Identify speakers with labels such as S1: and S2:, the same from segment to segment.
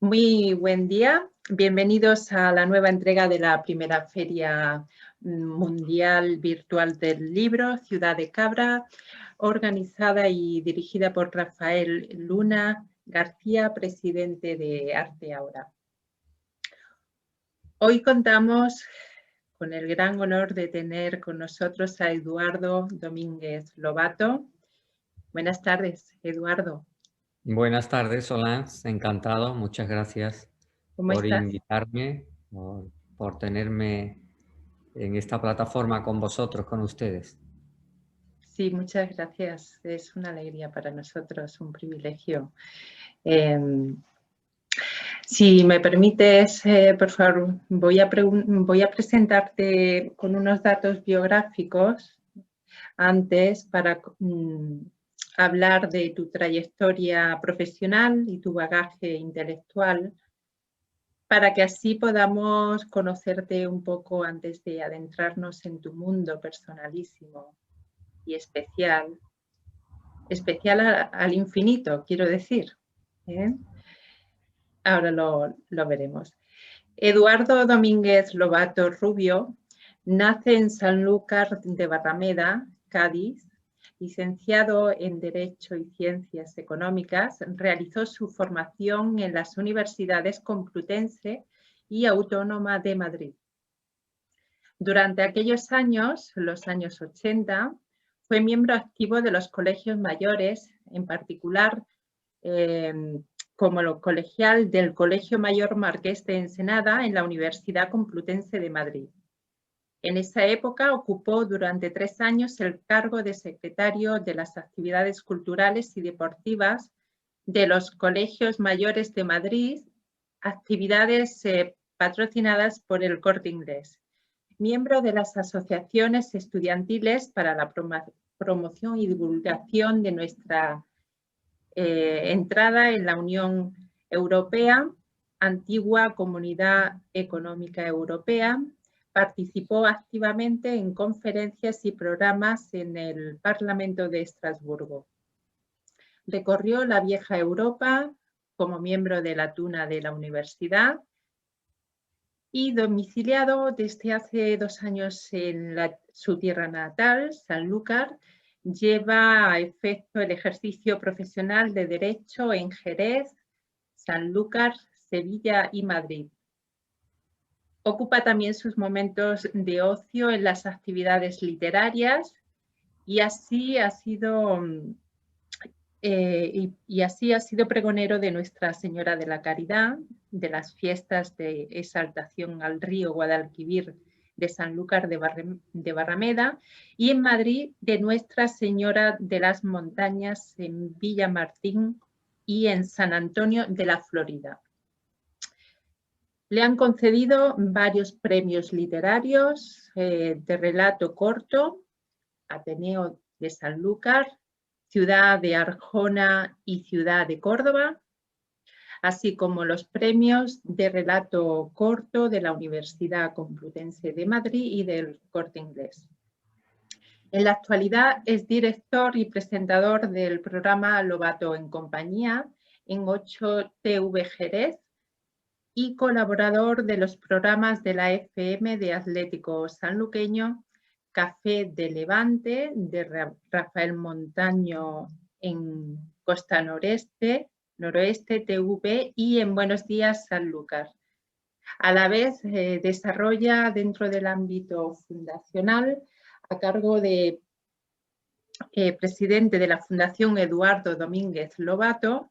S1: Muy buen día, bienvenidos a la nueva entrega de la primera Feria Mundial Virtual del Libro, Ciudad de Cabra, organizada y dirigida por Rafael Luna García, presidente de Arte Ahora. Hoy contamos con el gran honor de tener con nosotros a Eduardo Domínguez Lobato. Buenas tardes, Eduardo.
S2: Buenas tardes, Solange. Encantado. Muchas gracias por invitarme, por tenerme en esta plataforma con vosotros, con ustedes.
S1: Sí, muchas gracias. Es una alegría para nosotros, un privilegio. Si me permites, por favor, voy a presentarte con unos datos biográficos antes para hablar de tu trayectoria profesional y tu bagaje intelectual, para que así podamos conocerte un poco antes de adentrarnos en tu mundo personalísimo y especial al infinito, quiero decir. Ahora lo veremos. Eduardo Domínguez Lobato Rubio nace en Sanlúcar de Barrameda, Cádiz. Licenciado en Derecho y Ciencias Económicas, realizó su formación en las Universidades Complutense y Autónoma de Madrid. Durante aquellos años, los años 80, fue miembro activo de los colegios mayores, en particular como lo colegial del Colegio Mayor Marqués de Ensenada en la Universidad Complutense de Madrid. En esa época ocupó durante 3 años el cargo de secretario de las actividades culturales y deportivas de los Colegios Mayores de Madrid, actividades patrocinadas por el Corte Inglés. Miembro de las asociaciones estudiantiles para la promoción y divulgación de nuestra entrada en la Unión Europea, antigua Comunidad Económica Europea. Participó activamente en conferencias y programas en el Parlamento de Estrasburgo. Recorrió la vieja Europa como miembro de la Tuna de la Universidad y domiciliado desde hace 2 años en su tierra natal, Sanlúcar. Lleva a efecto el ejercicio profesional de Derecho en Jerez, Sanlúcar, Sevilla y Madrid. Ocupa también sus momentos de ocio en las actividades literarias y así ha sido pregonero de Nuestra Señora de la Caridad, de las fiestas de exaltación al río Guadalquivir de Sanlúcar de Barrameda y en Madrid de Nuestra Señora de las Montañas en Villamartín y en San Antonio de la Florida. Le han concedido varios premios literarios de relato corto, Ateneo de Sanlúcar, Ciudad de Arjona y Ciudad de Córdoba, así como los premios de relato corto de la Universidad Complutense de Madrid y del Corte Inglés. En la actualidad es director y presentador del programa Lobato en Compañía en 8TV Jerez y colaborador de los programas de la FM de Atlético Sanluqueño, Café de Levante, de Rafael Montaño en Costa Noroeste TV y en Buenos Días Sanlúcar. A la vez desarrolla dentro del ámbito fundacional a cargo de presidente de la Fundación Eduardo Domínguez Lobato,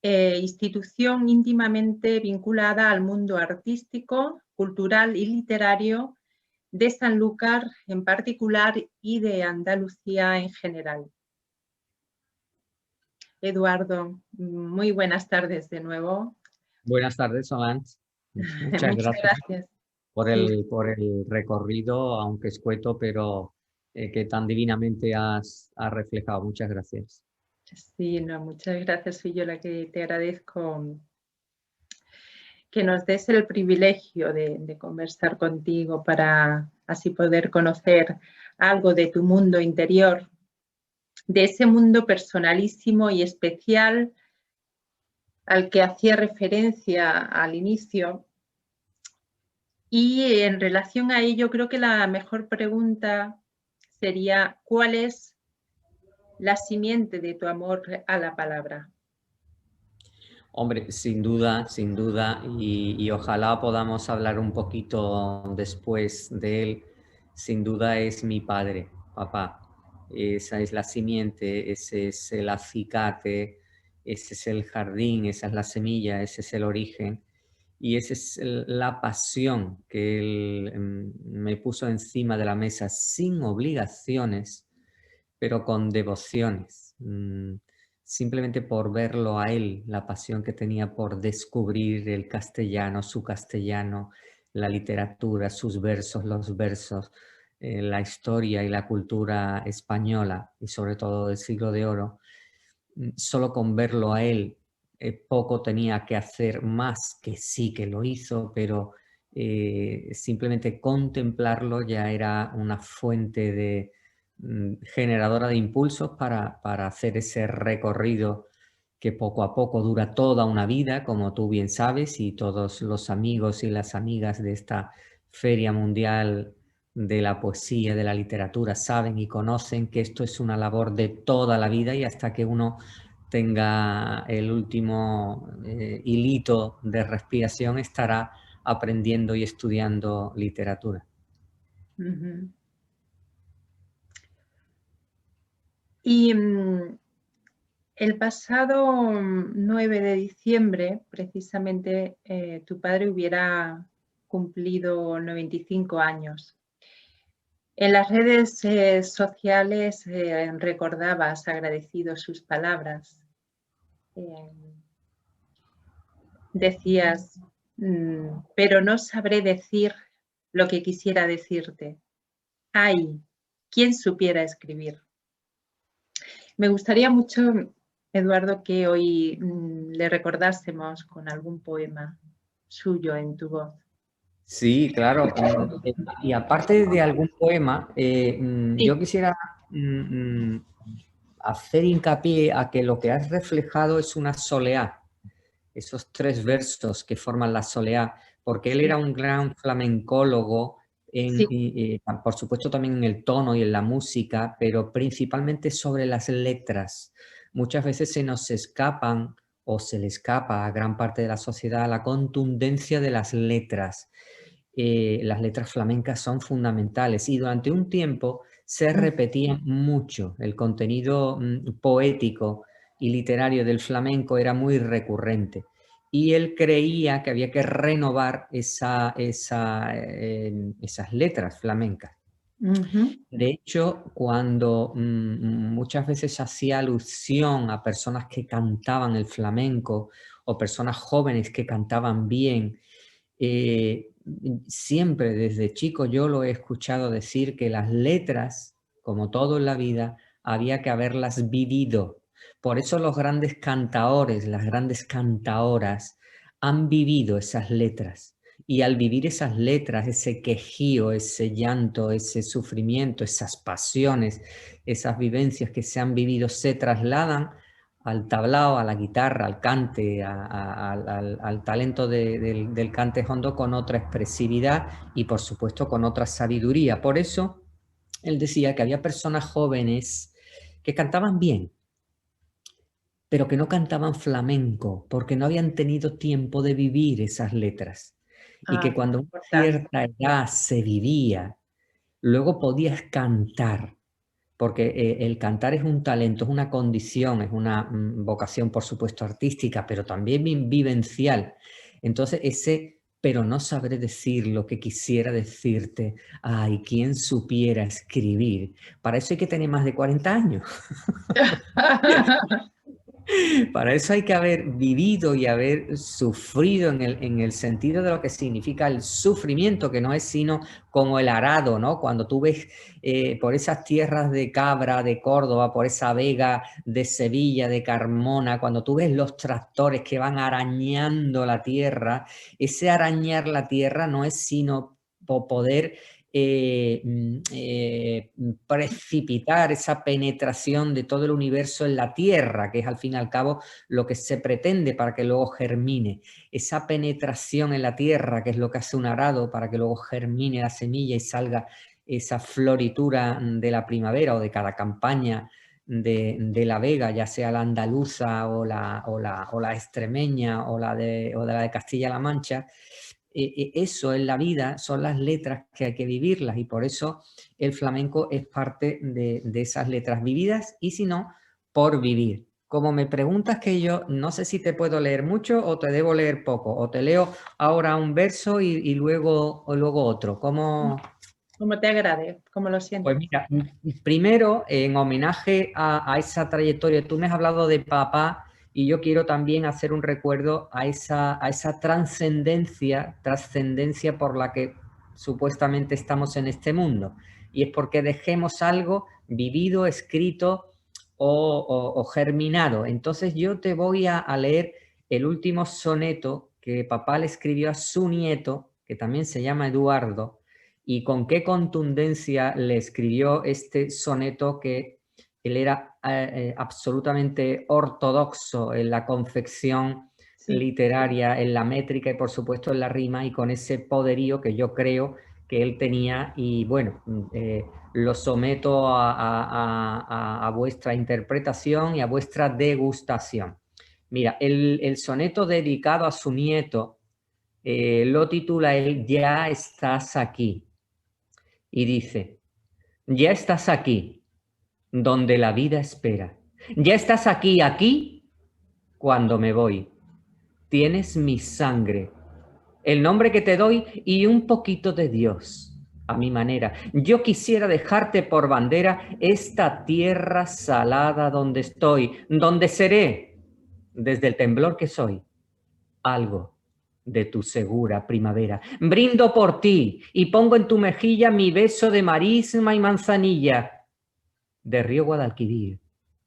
S1: institución íntimamente vinculada al mundo artístico, cultural y literario de Sanlúcar en particular y de Andalucía en general. Eduardo, muy buenas tardes de nuevo.
S2: Buenas tardes, Solange. Muchas gracias por el recorrido, aunque escueto, pero que tan divinamente has reflejado. Muchas gracias.
S1: Sí, no, muchas gracias. Soy yo la que te agradezco que nos des el privilegio de conversar contigo para así poder conocer algo de tu mundo interior, de ese mundo personalísimo y especial al que hacía referencia al inicio. Y en relación a ello, creo que la mejor pregunta sería, ¿cuál es la simiente de tu amor a la palabra?
S2: Hombre, sin duda, y ojalá podamos hablar un poquito después de él. Sin duda es mi padre, papá. Esa es la simiente, ese es el acicate, ese es el jardín, esa es la semilla, ese es el origen. Y esa es la pasión que él me puso encima de la mesa sin obligaciones, pero con devociones. Simplemente por verlo a él, la pasión que tenía por descubrir el castellano, su castellano, la literatura, sus versos, los versos, la historia y la cultura española y sobre todo del Siglo de Oro. Solo con verlo a él, poco tenía que hacer más, que sí que lo hizo, pero simplemente contemplarlo ya era una fuente de generadora de impulsos para hacer ese recorrido que poco a poco dura toda una vida, como tú bien sabes, y todos los amigos y las amigas de esta Feria Mundial de la Poesía, de la Literatura, saben y conocen que esto es una labor de toda la vida y hasta que uno tenga el último hilito de respiración estará aprendiendo y estudiando literatura.
S1: Uh-huh. Y el pasado 9 de diciembre, precisamente, tu padre hubiera cumplido 95 años. En las redes sociales recordabas agradecido sus palabras. Decías, pero no sabré decir lo que quisiera decirte. ¡Ay! ¿Quién supiera escribir? Me gustaría mucho, Eduardo, que hoy le recordásemos con algún poema suyo en tu voz.
S2: Sí, claro. Y aparte de algún poema,
S1: Sí.
S2: yo quisiera hacer hincapié a que lo que has reflejado es una soleá, esos 3 versos que forman la soleá, porque él era un gran flamencólogo, por supuesto también en el tono y en la música, pero principalmente sobre las letras. Muchas veces se nos escapan o se le escapa a gran parte de la sociedad la contundencia de las letras. Las letras flamencas son fundamentales y durante un tiempo se repetía mucho. El contenido poético y literario del flamenco era muy recurrente y él creía que había que renovar esas letras flamencas. De hecho, cuando muchas veces hacía alusión a personas que cantaban el flamenco o personas jóvenes que cantaban bien, siempre desde chico yo lo he escuchado decir que las letras, como todo en la vida, había que haberlas vivido. Por eso los grandes cantaores, las grandes cantaoras han vivido esas letras. Y al vivir esas letras, ese quejío, ese llanto, ese sufrimiento, esas pasiones, esas vivencias que se han vivido, se trasladan al tablao, a la guitarra, al cante, al talento del cante hondo con otra expresividad y por supuesto con otra sabiduría. Por eso él decía que había personas jóvenes que cantaban bien, pero que no cantaban flamenco porque no habían tenido tiempo de vivir esas letras. Y que cuando una cierta edad se vivía, luego podías cantar, porque el cantar es un talento, es una condición, es una vocación, por supuesto, artística, pero también vivencial. Entonces, pero no sabré decir lo que quisiera decirte. Ay, ¿quién supiera escribir? Para eso hay que tener más de 40 años. Para eso hay que haber vivido y haber sufrido en el sentido de lo que significa el sufrimiento, que no es sino como el arado, ¿no? Cuando tú ves por esas tierras de Cabra, de Córdoba, por esa vega de Sevilla, de Carmona, cuando tú ves los tractores que van arañando la tierra, ese arañar la tierra no es sino poder precipitar esa penetración de todo el universo en la tierra, que es al fin y al cabo lo que se pretende para que luego germine. Esa penetración en la tierra, que es lo que hace un arado para que luego germine la semilla y salga esa floritura de la primavera o de cada campaña de la Vega, ya sea la andaluza o la extremeña o la de Castilla-La Mancha. Eso en la vida son las letras que hay que vivirlas, y por eso el flamenco es parte de esas letras vividas, y si no, por vivir. Como me preguntas, que yo no sé si te puedo leer mucho o te debo leer poco, o te leo ahora un verso y luego otro. ¿Cómo?
S1: Como te agrade, como lo
S2: Pues
S1: sientas.
S2: mira, primero, en homenaje a esa trayectoria, tú me has hablado de papá, y yo quiero también hacer un recuerdo a esa trascendencia por la que supuestamente estamos en este mundo. Y es porque dejemos algo vivido, escrito o germinado. Entonces yo te voy a leer el último soneto que papá le escribió a su nieto, que también se llama Eduardo, y con qué contundencia le escribió este soneto, que él era absolutamente ortodoxo en la confección literaria, en la métrica y por supuesto en la rima, y con ese poderío que yo creo que él tenía. Y bueno, lo someto a vuestra interpretación y a vuestra degustación. Mira, el soneto dedicado a su nieto lo titula él Ya estás aquí. Y dice: ya estás aquí, donde la vida espera. Ya estás aquí, cuando me voy. Tienes mi sangre, el nombre que te doy y un poquito de Dios, a mi manera. Yo quisiera dejarte por bandera esta tierra salada donde estoy, donde seré, desde el temblor que soy, algo de tu segura primavera. Brindo por ti y pongo en tu mejilla mi beso de marisma y manzanilla, de río Guadalquivir,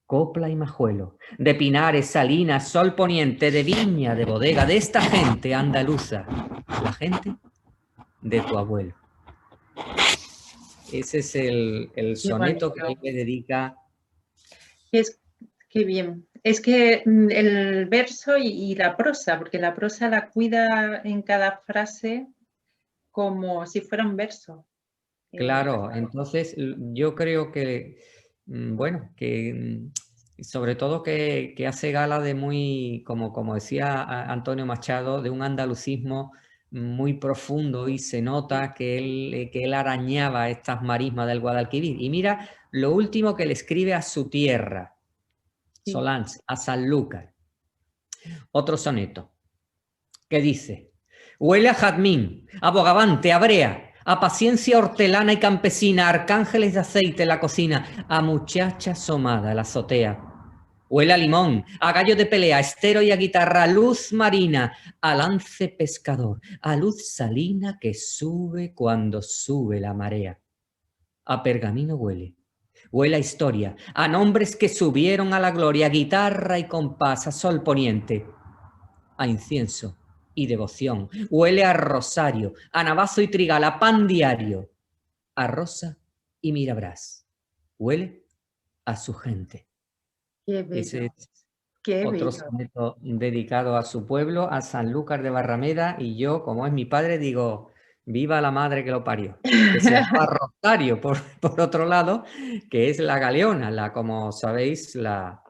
S2: copla y majuelo, de pinares, salinas, sol poniente, de viña, de bodega, de esta gente andaluza, la gente de tu abuelo. Ese es el
S1: Qué
S2: soneto que
S1: bonito.
S2: él le dedica.
S1: Qué bien. Es que el verso y la prosa, porque la prosa la cuida en cada frase como si fuera un verso.
S2: Claro, entonces yo creo que, bueno, que sobre todo que hace gala de muy, como decía Antonio Machado, de un andalucismo muy profundo, y se nota que él arañaba estas marismas del Guadalquivir. Y mira lo último que le escribe a su tierra,
S1: Sí.
S2: Solans, a Sanlúcar. Otro soneto que dice: huele a jazmín, a bogavante, a brea, a paciencia hortelana y campesina, a arcángeles de aceite en la cocina, a muchacha asomada en la azotea. Huele a limón, a gallo de pelea, a estero y a guitarra, a luz marina, a lance pescador, a luz salina que sube cuando sube la marea. A pergamino huele. Huele a historia, a nombres que subieron a la gloria, a guitarra y compás, a sol poniente, a incienso y devoción. Huele a rosario, a navazo y trigal, a pan diario, a rosa y mirabras. Huele a su gente.
S1: Qué
S2: Ese
S1: bello,
S2: es
S1: qué
S2: otro
S1: bello.
S2: soneto dedicado a su pueblo, a Sanlúcar de Barrameda, y yo, como es mi padre, digo: viva la madre que lo parió. Que se llama Rosario, por otro lado, que es la galeona, como sabéis, la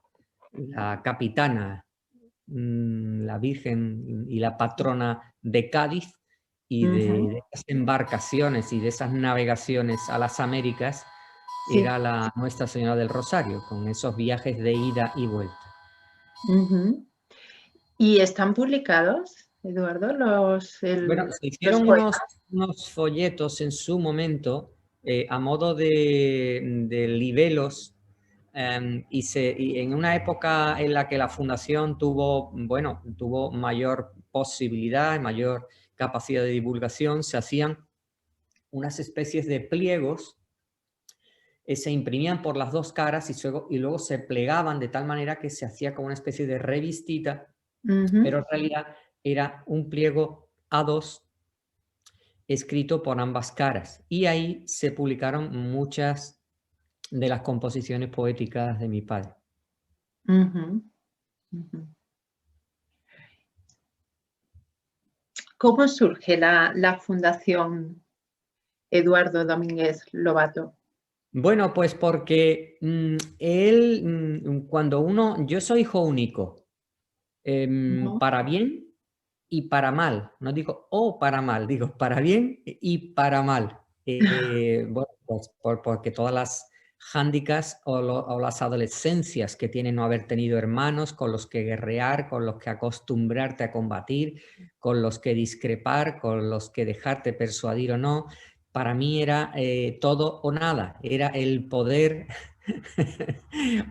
S2: capitana, la Virgen y la patrona de Cádiz, y de esas embarcaciones y de esas navegaciones a las Américas,
S1: Sí.
S2: era la Nuestra Señora del Rosario, con esos viajes de ida y vuelta.
S1: ¿Y están publicados, Eduardo,
S2: Bueno, se
S1: los
S2: hicieron
S1: poemas?
S2: unos folletos en su momento, a modo de libelos, y en una época en la que la fundación tuvo mayor posibilidad, mayor capacidad de divulgación, se hacían unas especies de pliegos, se imprimían por las dos caras y luego se plegaban de tal manera que se hacía como una especie de revistita, pero en realidad era un pliego A2 escrito por ambas caras. Y ahí se publicaron muchas de las composiciones poéticas de mi padre.
S1: Ujú, ujú. ¿Cómo surge la Fundación Eduardo Domínguez Lobato?
S2: Bueno, pues porque yo soy hijo único,
S1: Ujú.
S2: para bien y para mal. No digo para mal, digo para bien y para mal. Bueno, pues porque todas las hándicaps o las adolescencias que tienen no haber tenido hermanos con los que guerrear, con los que acostumbrarte a combatir, con los que discrepar, con los que dejarte persuadir o no, para mí era todo o nada, era el poder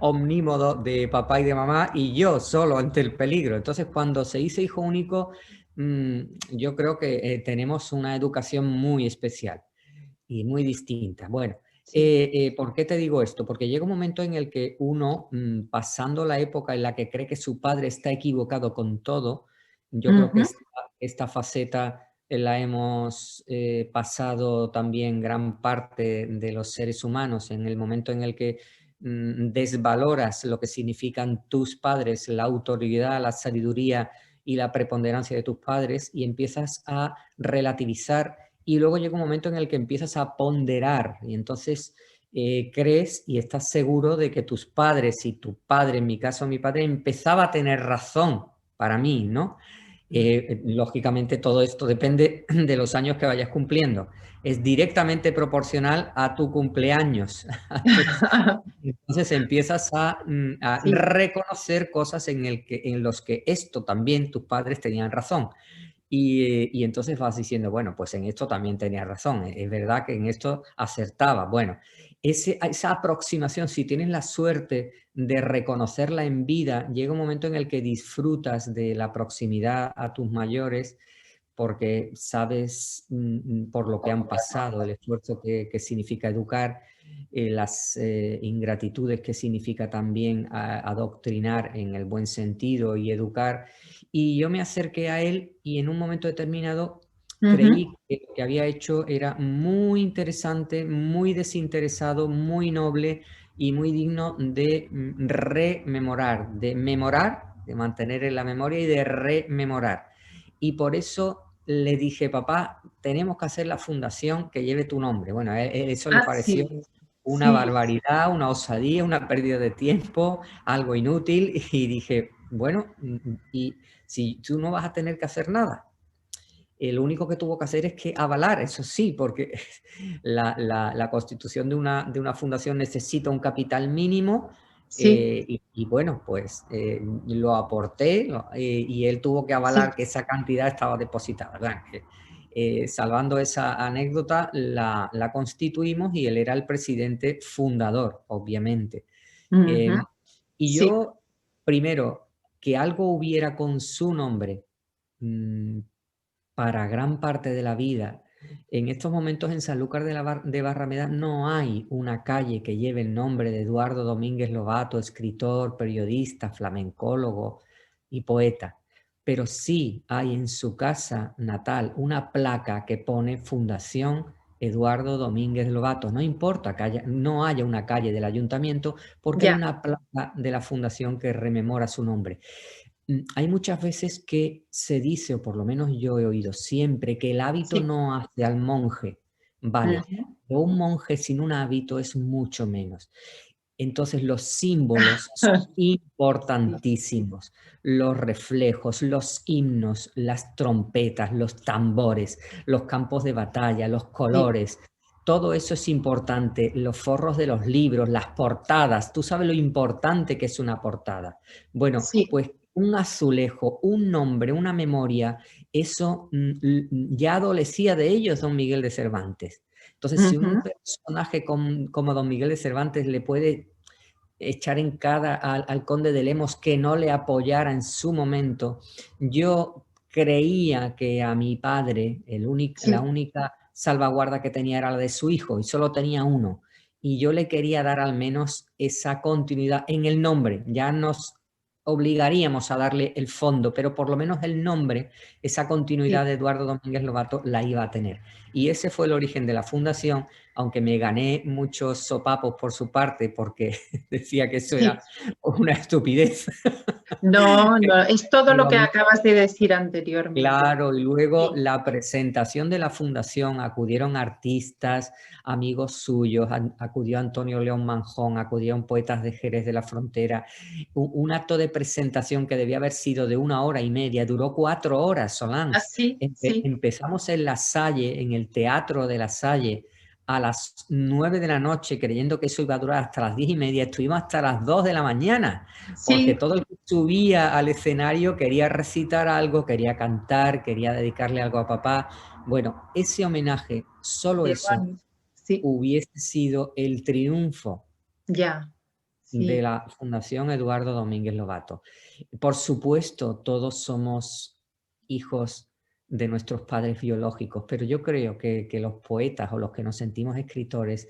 S2: omnímodo de papá y de mamá y yo solo ante el peligro. Entonces, cuando se dice hijo único, yo creo que tenemos una educación muy especial y muy distinta. Bueno,
S1: Sí.
S2: ¿por qué te digo esto? Porque llega un momento en el que uno, pasando la época en la que cree que su padre está equivocado con todo, yo creo que
S1: Ujú,
S2: esta faceta la hemos pasado también gran parte de los seres humanos en el momento en el que desvaloras lo que significan tus padres, la autoridad, la sabiduría y la preponderancia de tus padres y empiezas a relativizar y luego llega un momento en el que empiezas a ponderar y entonces crees y estás seguro de que tus padres y tu padre, en mi caso mi padre, empezaba a tener razón para mí, ¿no? Lógicamente todo esto depende de los años que vayas cumpliendo. Es directamente proporcional a tu cumpleaños. Entonces empiezas a
S1: Sí.
S2: reconocer cosas en los que esto también tus padres tenían razón. Y entonces vas diciendo, bueno, pues en esto también tenía razón, es verdad que en esto acertaba. Bueno, esa aproximación, si tienes la suerte de reconocerla en vida, llega un momento en el que disfrutas de la proximidad a tus mayores porque sabes por lo que han pasado, el esfuerzo que significa educar, las ingratitudes que significa también adoctrinar en el buen sentido y educar. Y yo me acerqué a él y en un momento determinado
S1: Ujú.
S2: creí que lo que había hecho era muy interesante, muy desinteresado, muy noble y muy digno de rememorar, de memorar, de mantener en la memoria y de rememorar. Y por eso le dije, papá, tenemos que hacer la fundación que lleve tu nombre. Bueno, a él eso le
S1: Ah,
S2: pareció
S1: sí.
S2: una
S1: Sí.
S2: barbaridad, una osadía, una pérdida de tiempo, algo inútil. Y dije, bueno, y si tú no vas a tener que hacer nada, lo único que tuvo que hacer es que avalar, eso sí, porque la constitución de una fundación necesita un capital mínimo
S1: Sí.
S2: y bueno, pues lo aporté y él tuvo que
S1: Sí.
S2: avalar que esa cantidad estaba depositada. Bueno, salvando esa anécdota, la constituimos y él era el presidente fundador, obviamente.
S1: Ujú.
S2: Eh, y
S1: Sí.
S2: yo, primero, que algo hubiera con su nombre, mm, para gran parte de la vida. En estos momentos en Sanlúcar de Barrameda no hay una calle que lleve el nombre de Eduardo Domínguez Lobato, escritor, periodista, flamencólogo y poeta. Pero sí hay en su casa natal una placa que pone Fundación Eduardo Domínguez Lobato. No importa que no haya una calle del ayuntamiento porque hay
S1: Ya.
S2: una placa de la fundación que rememora su nombre. Hay muchas veces que se dice, o por lo menos yo he oído siempre, que el hábito
S1: Sí.
S2: no hace al monje. Vale,
S1: Ujú.
S2: pero un monje sin un hábito es mucho menos. Entonces los símbolos son
S1: Sí.
S2: importantísimos. Los reflejos, los himnos, las trompetas, los tambores, los campos de batalla, los
S1: Sí.
S2: colores. Todo eso es importante. Los forros de los libros, las portadas. Tú sabes lo importante que es una portada. Bueno,
S1: Sí.
S2: pues un azulejo, un nombre, una memoria, eso ya adolecía de ellos don Miguel de Cervantes. Entonces, si un
S1: Ujú.
S2: personaje como don Miguel de Cervantes le puede echar en cara al conde de Lemos que no le apoyara en su momento, yo creía que a mi padre la
S1: Sí.
S2: única salvaguarda que tenía era la de su hijo y solo tenía uno. Y yo le quería dar al menos esa continuidad en el nombre. Ya nos obligaríamos a darle el fondo, pero por lo menos el nombre, esa continuidad
S1: Sí.
S2: de Eduardo Domínguez Lobato la iba a tener. Y ese fue el origen de la fundación, aunque me gané muchos sopapos por su parte porque decía que eso
S1: Sí.
S2: era una estupidez.
S1: No, no, es todo lo
S2: Digo,
S1: que acabas de decir anteriormente.
S2: claro, y luego
S1: Sí,
S2: la presentación de la fundación, acudieron artistas, amigos suyos, acudió Antonio León Manjón, acudieron poetas de Jerez de la Frontera, un acto de presentación que debía haber sido de 1 hora y media, duró 4 horas, Solange.
S1: así, sí,
S2: Empezamos en La Salle, en el Teatro de La Salle, a las 9 de la noche, creyendo que eso iba a durar hasta las 10:30, estuvimos hasta las 2 de la mañana, porque
S1: sí,
S2: todo el que subía al escenario quería recitar algo, quería cantar, quería dedicarle algo a papá. Bueno, ese homenaje, solo
S1: qué
S2: eso,
S1: bonito. Sí,
S2: hubiese sido el triunfo
S1: ya,
S2: de
S1: sí,
S2: la Fundación Eduardo Domínguez Lobato. Por supuesto, todos somos hijos de nuestros padres biológicos, pero yo creo que los poetas o los que nos sentimos escritores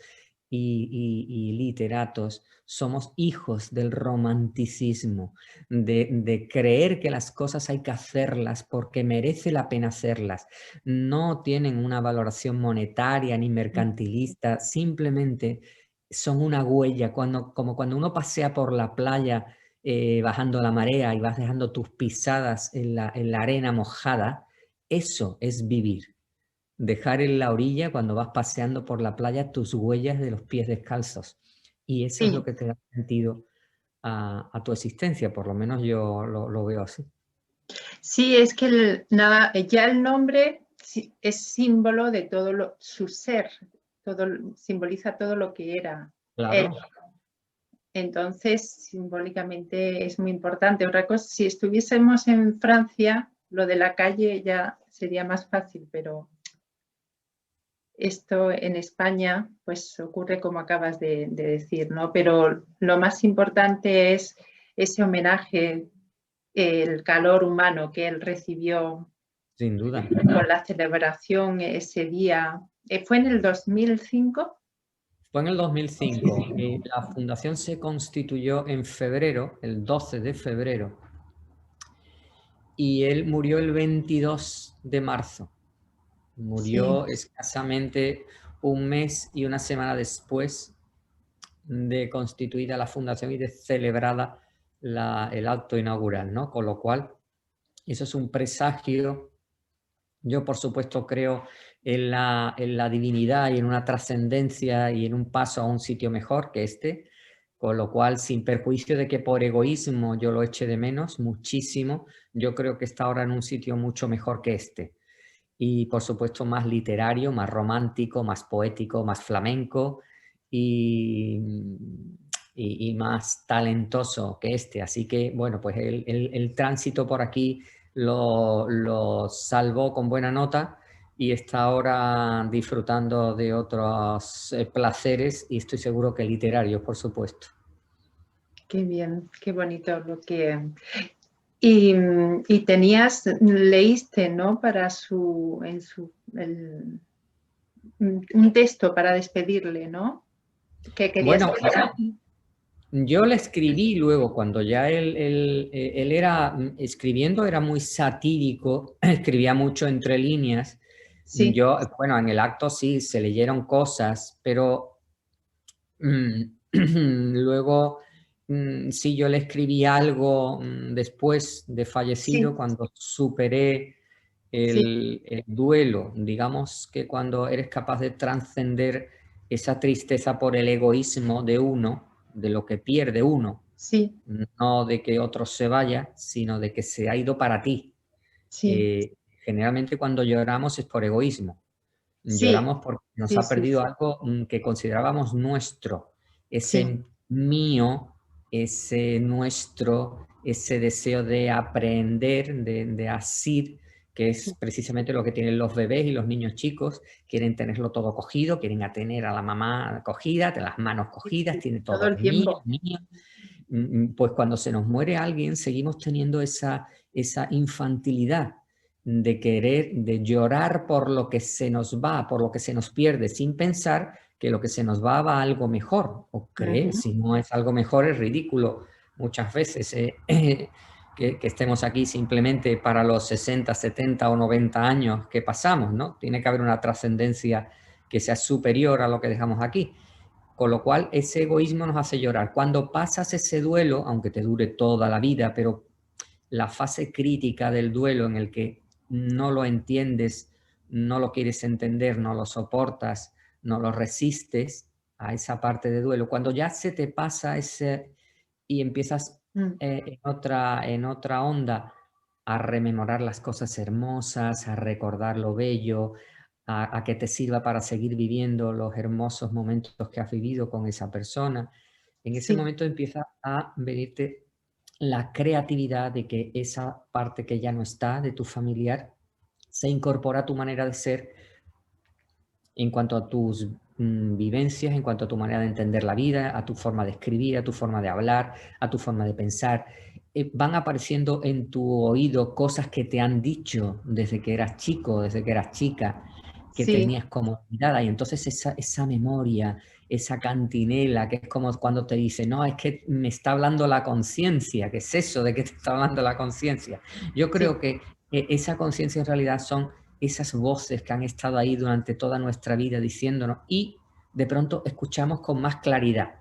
S2: y literatos somos hijos del romanticismo, de creer que las cosas hay que hacerlas porque merece la pena hacerlas. No tienen una valoración monetaria ni mercantilista, simplemente son una huella, como cuando uno pasea por la playa bajando la marea y vas dejando tus pisadas en la arena mojada, eso es vivir. Dejar en la orilla cuando vas paseando por la playa tus huellas de los pies descalzos. Y eso es lo
S1: sí.
S2: que te da sentido a tu existencia, por lo menos yo lo veo así.
S1: Sí, es que nada, ya el nombre es símbolo de su ser, simboliza todo lo que era él.
S2: Claro.
S1: Entonces, simbólicamente es muy importante. Otra cosa, si estuviésemos en Francia, lo de la calle ya sería más fácil, pero esto en España, pues ocurre como acabas de decir, ¿no? Pero lo más importante es ese homenaje, el calor humano que él recibió
S2: Sin duda.
S1: con la celebración ese día. ¿Fue en el 2005?
S2: Fue en el 2005 y la fundación se constituyó en febrero, el 12 de febrero, y él murió el 22 de marzo.
S1: Sí,
S2: Murió escasamente un mes y una semana después de constituida la fundación y de celebrada el acto inaugural, ¿no? Con lo cual, eso es un presagio. Yo, por supuesto, creo en la divinidad y en una trascendencia y en un paso a un sitio mejor que este, con lo cual, sin perjuicio de que por egoísmo yo lo eche de menos muchísimo, yo creo que está ahora en un sitio mucho mejor que este. Y, por supuesto, más literario, más romántico, más poético, más flamenco y, y más talentoso que este. Así que, bueno, pues el tránsito por aquí lo salvó con buena nota y está ahora disfrutando de otros placeres y estoy seguro que literarios, por supuesto.
S1: qué bien, qué bonito lo que... Y leíste, ¿no? Para un texto para despedirle, ¿no? Que querías
S2: Bueno,
S1: escribir.
S2: yo le escribí luego, cuando ya él era, escribiendo era muy satírico, escribía mucho entre líneas.
S1: Sí,
S2: Yo, bueno, en el acto sí, se leyeron cosas, pero luego sí, yo le escribí algo después de
S1: sí,
S2: fallecido, cuando superé
S1: sí,
S2: el duelo. Digamos que cuando eres capaz de trascender esa tristeza por el egoísmo de uno, de lo que pierde uno,
S1: sí,
S2: no de que otro se vaya, sino de que se ha ido para ti.
S1: sí,
S2: Generalmente cuando lloramos es por egoísmo.
S1: sí,
S2: Lloramos porque nos
S1: sí,
S2: ha
S1: sí,
S2: perdido
S1: sí,
S2: algo que considerábamos nuestro,
S1: sí,
S2: ese mío, ese nuestro, ese deseo de aprender, de asir, que es
S1: sí,
S2: precisamente lo que tienen los bebés y los niños chicos, quieren tenerlo todo cogido, quieren tener a la mamá cogida, de las manos
S1: sí,
S2: cogidas,
S1: sí,
S2: tienen
S1: todo
S2: todo
S1: el
S2: mío,
S1: tiempo.
S2: mío. Pues cuando se nos muere alguien, seguimos teniendo esa infantilidad de querer, de llorar por lo que se nos va, por lo que se nos pierde, sin pensar que lo que se nos va a algo mejor, o creer,
S1: Ujú.
S2: si no es algo mejor es ridículo muchas veces que estemos aquí simplemente para los 60, 70 o 90 años que pasamos, ¿no? Tiene que haber una trascendencia que sea superior a lo que dejamos aquí. Con lo cual, ese egoísmo nos hace llorar. Cuando pasas ese duelo, aunque te dure toda la vida, pero la fase crítica del duelo en el que no lo entiendes, no lo quieres entender, no lo soportas, no lo resistes a esa parte de duelo, cuando ya se te pasa ese y empiezas en otra onda a rememorar las cosas hermosas, a recordar lo bello, a que te sirva para seguir viviendo los hermosos momentos que has vivido con esa persona, en ese
S1: Sí,
S2: momento empieza a venirte la creatividad de que esa parte que ya no está de tu familiar se incorpora a tu manera de ser en cuanto a tus vivencias, en cuanto a tu manera de entender la vida, a tu forma de escribir, a tu forma de hablar, a tu forma de pensar. Van apareciendo en tu oído cosas que te han dicho desde que eras chico, desde que eras chica, que
S1: sí,
S2: tenías como olvidada. Y entonces esa memoria, esa cantinela, que es como cuando te dicen, no, es que me está hablando la conciencia. ¿Qué es eso de que te está hablando la conciencia? Yo
S1: sí,
S2: creo que esa conciencia en realidad son esas voces que han estado ahí durante toda nuestra vida diciéndonos, y de pronto escuchamos con más claridad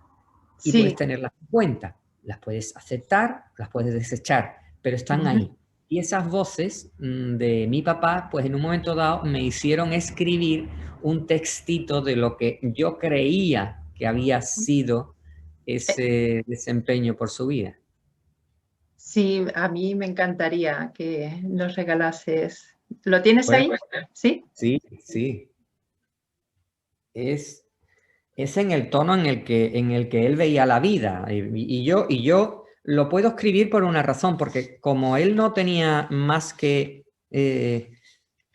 S2: y puedes
S1: sí.
S2: tenerlas en cuenta, las puedes aceptar, las puedes desechar, pero están
S1: Ujú.
S2: ahí. Y esas voces de mi papá, pues en un momento dado me hicieron escribir un textito de lo que yo creía que había sido
S1: Eh,
S2: ese desempeño por su vida.
S1: Sí, a mí me encantaría que nos regalases. ¿Lo tienes
S2: Bueno,
S1: ahí? Sí.
S2: sí, sí. Es, es en el tono en el que él veía la vida. Y yo lo puedo escribir por una razón, porque como él no tenía más que,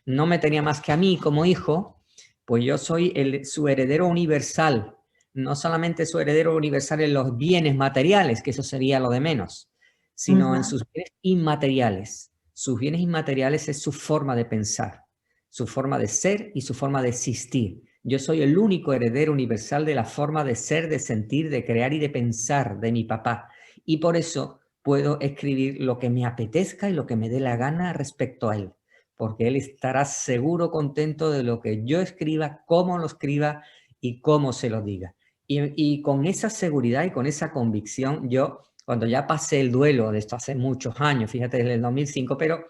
S2: no me tenía más que a mí como hijo, pues yo soy su heredero universal. No solamente su heredero universal en los bienes materiales, que eso sería lo de menos, sino en
S1: Ujú.
S2: sus bienes inmateriales. Sus bienes inmateriales es su forma de pensar, su forma de ser y su forma de existir. Yo soy el único heredero universal de la forma de ser, de sentir, de crear y de pensar de mi papá. Y por eso puedo escribir lo que me apetezca y lo que me dé la gana respecto a él, porque él estará seguro, contento de lo que yo escriba, cómo lo escriba y cómo se lo diga. Y con esa seguridad y con esa convicción, yo, cuando ya pasé el duelo de esto hace muchos años, fíjate, desde el 2005, pero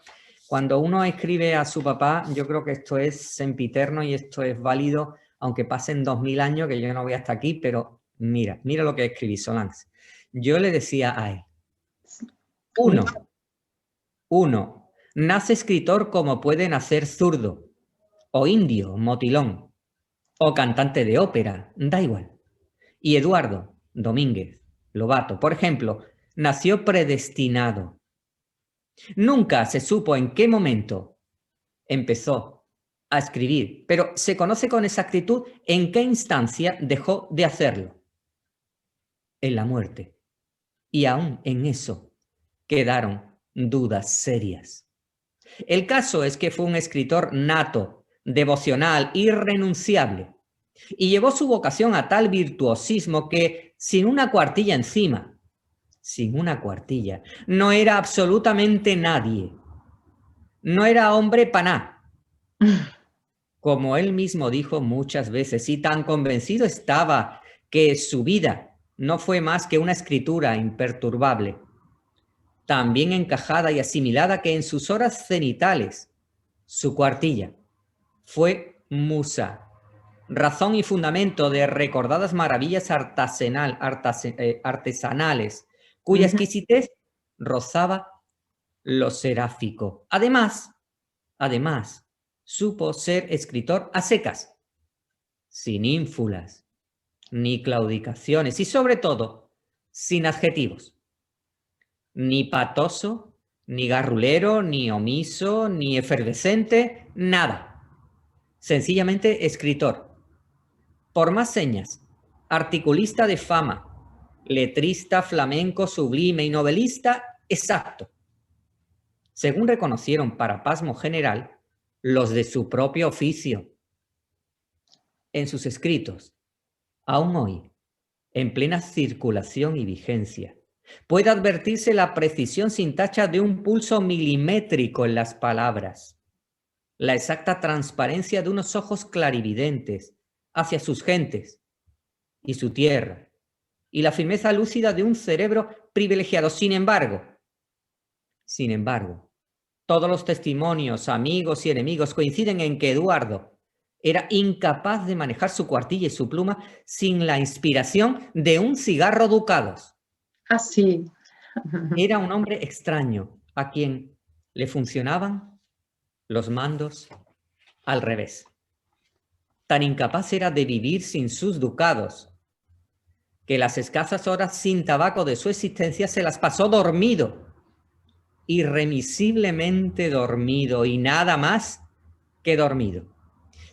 S2: cuando uno escribe a su papá, yo creo que esto es sempiterno y esto es válido, aunque pasen 2000 años, que yo no voy hasta aquí, pero mira lo que escribí, Solans. Yo le decía a él,
S1: Sí.
S2: uno, nace escritor como puede nacer zurdo, o indio, motilón, o cantante de ópera, da igual. Y Eduardo Domínguez Lobato, por ejemplo, nació predestinado. Nunca se supo en qué momento empezó a escribir, pero se conoce con exactitud en qué instancia dejó de hacerlo, en la muerte. Y aún en eso quedaron dudas serias. El caso es que fue un escritor nato, devocional, irrenunciable, y llevó su vocación a tal virtuosismo que, sin una cuartilla encima, sin una cuartilla, no era absolutamente nadie. No era hombre para nada, como él mismo dijo muchas veces, y tan convencido estaba que su vida no fue más que una escritura imperturbable, tan bien encajada y asimilada que en sus horas cenitales, su cuartilla fue musa, razón y fundamento de recordadas maravillas artesanales, cuya
S1: Ujú.
S2: exquisitez rozaba lo seráfico. Además, supo ser escritor a secas, sin ínfulas, ni claudicaciones y sobre todo, sin adjetivos. Ni patoso, ni garrulero, ni omiso, ni efervescente, nada. Sencillamente escritor. Por más señas, articulista de fama, letrista flamenco sublime y novelista exacto, según reconocieron para pasmo general los de su propio oficio. En sus escritos, aún hoy, en plena circulación y vigencia, Puede advertirse la precisión sin tacha de un pulso milimétrico en las palabras, la exacta transparencia de unos ojos clarividentes hacia sus gentes y su tierra, y la firmeza lúcida de un cerebro privilegiado. Sin embargo, todos los testimonios, amigos y enemigos coinciden en que Eduardo era incapaz de manejar su cuartilla y su pluma sin la inspiración de un cigarro Ducados.
S1: Así.
S2: Era un hombre extraño a quien le funcionaban los mandos al revés. Tan incapaz era de vivir sin sus ducados que las escasas horas sin tabaco de su existencia se las pasó dormido, irremisiblemente dormido y nada más que dormido,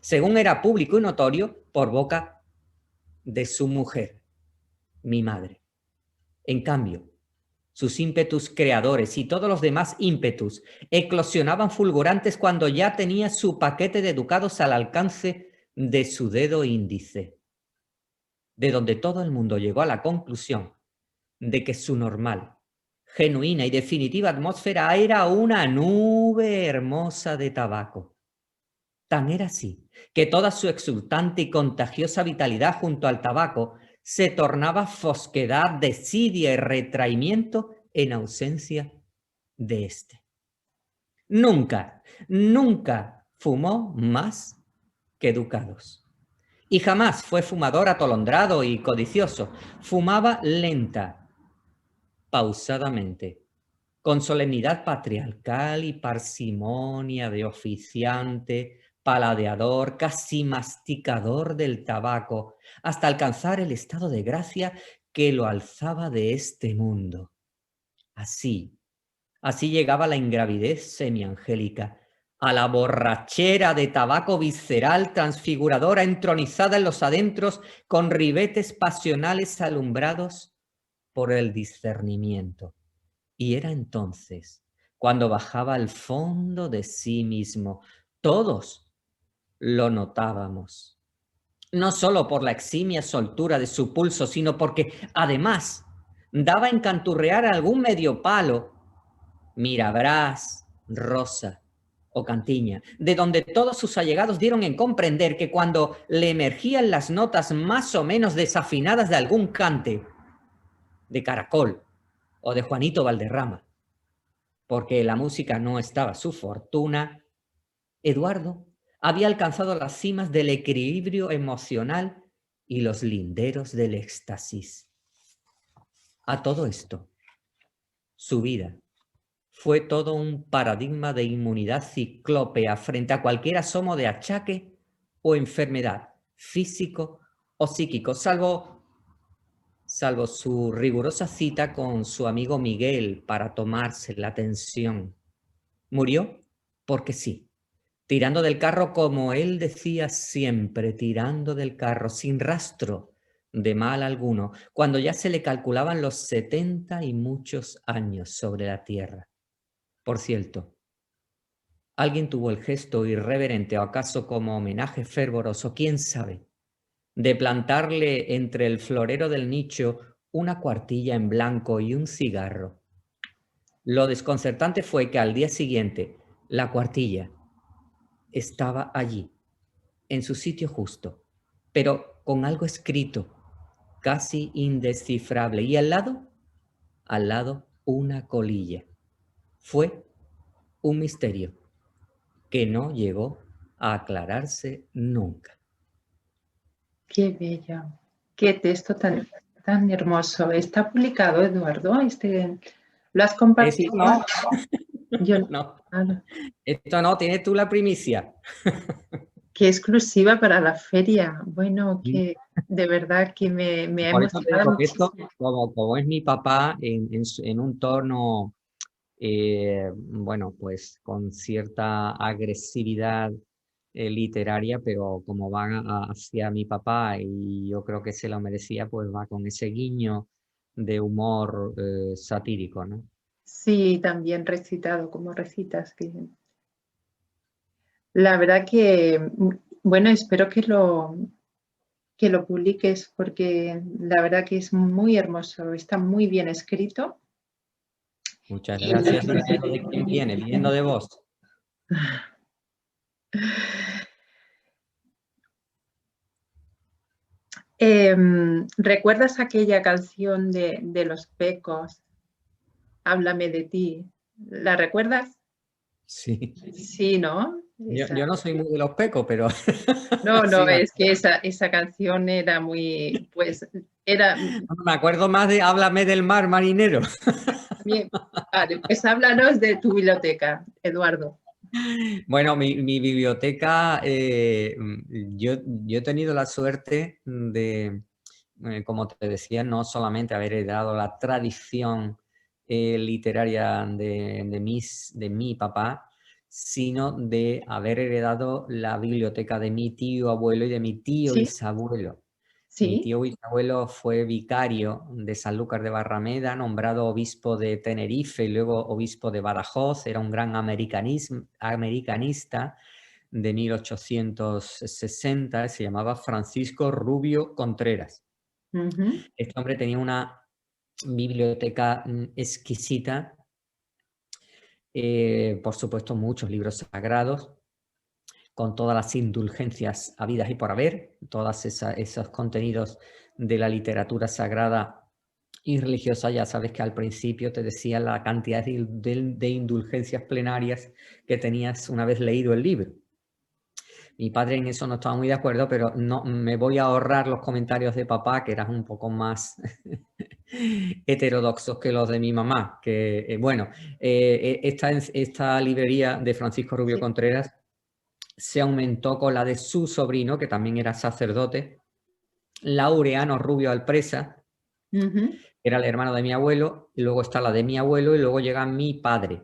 S2: según era público y notorio por boca de su mujer, mi madre. En cambio, sus ímpetus creadores y todos los demás ímpetus eclosionaban fulgurantes cuando ya tenía su paquete de ducados al alcance de su dedo índice, de donde todo el mundo llegó a la conclusión de que su normal, genuina y definitiva atmósfera era una nube hermosa de tabaco. Tan era así que toda su exultante y contagiosa vitalidad junto al tabaco se tornaba fosquedad, desidia y retraimiento en ausencia de éste. Nunca, nunca fumó más que ducados. Y jamás fue fumador atolondrado y codicioso. Fumaba lenta, pausadamente, con solemnidad patriarcal y parsimonia de oficiante, paladeador, casi masticador del tabaco, hasta alcanzar el estado de gracia que lo alzaba de este mundo. Así llegaba la ingravidez semiangélica, a la borrachera de tabaco visceral transfiguradora entronizada en los adentros con ribetes pasionales alumbrados por el discernimiento. Y era entonces cuando bajaba al fondo de sí mismo. Todos lo notábamos, no solo por la eximia soltura de su pulso, sino porque además daba en canturrear algún medio palo, mirabraz, rosa o cantiña, de donde todos sus allegados dieron en comprender que cuando le emergían las notas más o menos desafinadas de algún cante, de Caracol o de Juanito Valderrama, porque la música no estaba a su fortuna, Eduardo había alcanzado las cimas del equilibrio emocional y los linderos del éxtasis. A todo esto, su vida fue todo un paradigma de inmunidad ciclópea frente a cualquier asomo de achaque o enfermedad, físico o psíquico, salvo su rigurosa cita con su amigo Miguel para tomarse la tensión. Murió porque sí, tirando del carro, como él decía siempre, tirando del carro, sin rastro de mal alguno, cuando ya se le calculaban los 70 y muchos años sobre la tierra. Por cierto, alguien tuvo el gesto irreverente, o acaso como homenaje fervoroso, quién sabe, de plantarle entre el florero del nicho una cuartilla en blanco y un cigarro. Lo desconcertante fue que al día siguiente la cuartilla estaba allí, en su sitio justo, pero con algo escrito, casi indescifrable, y al lado una colilla. Fue un misterio que no llegó a aclararse nunca.
S1: Qué bello, qué texto tan hermoso. ¿Está publicado, Eduardo? ¿Lo has compartido?
S2: Esto no.
S1: Yo
S2: No.
S1: no.
S2: Esto no, tienes tú la primicia.
S1: Qué exclusiva para la feria. Bueno, que de verdad que me ha
S2: Por eso te
S1: emocionado
S2: digo que esto,
S1: muchísimo.
S2: como es mi papá, en un tono, bueno, pues con cierta agresividad literaria, pero como va hacia mi papá y yo creo que se lo merecía, pues va con ese guiño de humor satírico, ¿no?
S1: Sí, también recitado, como recitas. La verdad que, bueno, espero que lo publiques porque la verdad que es muy hermoso, está muy bien escrito.
S2: Muchas gracias. ¿Y viniendo de quién viene? Viniendo de vos.
S1: ¿Recuerdas aquella canción de Los Pecos? Háblame de ti. ¿La recuerdas?
S2: Sí.
S1: Sí, ¿no?
S2: Yo no soy muy de Los Pecos, pero
S1: No,
S2: sí
S1: no, es que esa canción era muy, pues, era,
S2: me acuerdo más de Háblame del mar, marinero.
S1: bien, vale, pues háblanos de tu biblioteca, Eduardo.
S2: Bueno, mi biblioteca, yo he tenido la suerte de, como te decía, no solamente haber heredado la tradición literaria de mi papá, sino de haber heredado la biblioteca de mi tío abuelo y de mi tío
S1: Sí,
S2: bisabuelo. Mi
S1: sí.
S2: tío bisabuelo fue vicario de Sanlúcar de Barrameda, nombrado obispo de Tenerife y luego obispo de Badajoz. Era un gran americanista de 1860. Se llamaba Francisco Rubio Contreras.
S1: Uh-huh.
S2: Este hombre tenía una biblioteca exquisita, por supuesto muchos libros sagrados, con todas las indulgencias habidas y por haber, todos esos contenidos de la literatura sagrada y religiosa. Ya sabes que al principio te decía la cantidad de indulgencias plenarias que tenías una vez leído el libro. Mi padre en eso no estaba muy de acuerdo, pero no me voy a ahorrar los comentarios de papá, que eran un poco más heterodoxos que los de mi mamá. Que, bueno, esta librería de Francisco Rubio
S1: Sí.
S2: Contreras se aumentó con la de su sobrino, que también era sacerdote, Laureano Rubio Alpresa,
S1: Uh-huh.
S2: era el hermano de mi abuelo, y luego está la de mi abuelo, y luego llega mi padre.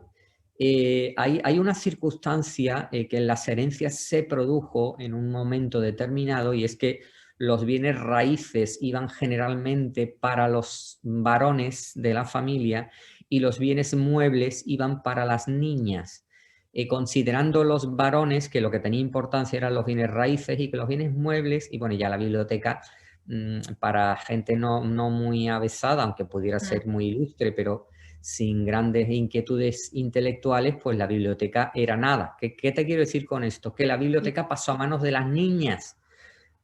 S2: Hay una circunstancia que en las herencias se produjo en un momento determinado, y es que los bienes raíces iban generalmente para los varones de la familia y los bienes muebles iban para las niñas. Considerando los varones que lo que tenía importancia eran los bienes raíces y que los bienes muebles, y bueno, ya la biblioteca para gente no muy avesada, aunque pudiera ser muy ilustre, pero sin grandes inquietudes intelectuales, pues la biblioteca era nada. ¿Qué te quiero decir con esto? Que la biblioteca pasó a manos de las niñas,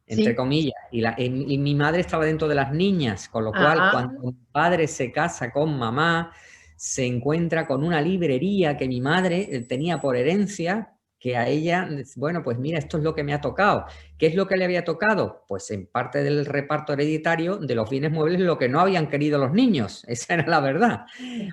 S2: entre
S1: Sí.
S2: comillas, y mi madre estaba dentro de las niñas, con lo cual
S1: Ah,
S2: cuando mi padre se casa con mamá, se encuentra con una librería que mi madre tenía por herencia, que a ella, bueno, pues mira, esto es lo que me ha tocado. ¿Qué es lo que le había tocado? Pues en parte del reparto hereditario de los bienes muebles, lo que no habían querido los niños, esa era la verdad.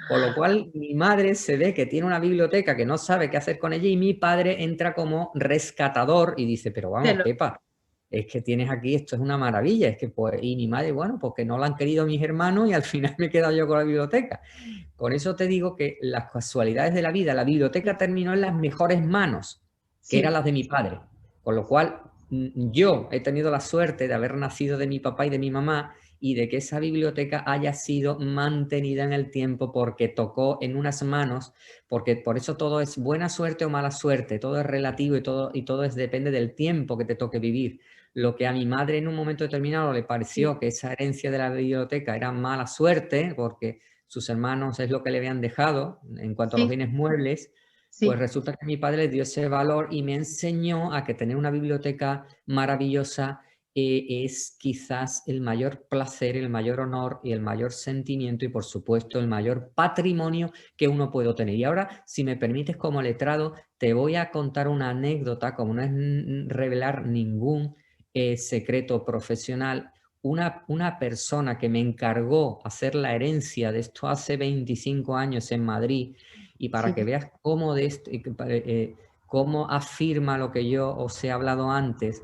S2: Con lo cual mi madre se ve que tiene una biblioteca que no sabe qué hacer con ella y mi padre entra como rescatador y dice, pero
S1: te
S2: vamos,
S1: lo,
S2: Pepa, es que tienes aquí, esto es una maravilla, es que pues, y mi madre, bueno, porque no la han querido mis hermanos y al final me he quedado yo con la biblioteca. Con eso te digo que las casualidades de la vida, la biblioteca terminó en las mejores manos, que eran
S1: sí,
S2: las de mi padre. Con lo cual, yo he tenido la suerte de haber nacido de mi papá y de mi mamá y de que esa biblioteca haya sido mantenida en el tiempo porque tocó en unas manos, porque por eso todo es buena suerte o mala suerte, todo es relativo y todo depende del tiempo que te toque vivir. Lo que a mi madre en un momento determinado le
S1: sí,
S2: pareció que esa herencia de la biblioteca era mala suerte, porque sus hermanos es lo que le habían dejado en cuanto a los
S1: sí,
S2: bienes muebles, pues
S1: sí,
S2: resulta que mi padre le dio ese valor y me enseñó a que tener una biblioteca maravillosa es quizás el mayor placer, el mayor honor y el mayor sentimiento y por supuesto el mayor patrimonio que uno puede tener. Y ahora, si me permites como letrado, te voy a contar una anécdota, como no es revelar ningún secreto profesional. Una persona que me encargó hacer la herencia de esto hace 25 años en Madrid, y para que
S1: sí,
S2: veas cómo, cómo afirma lo que yo os he hablado antes,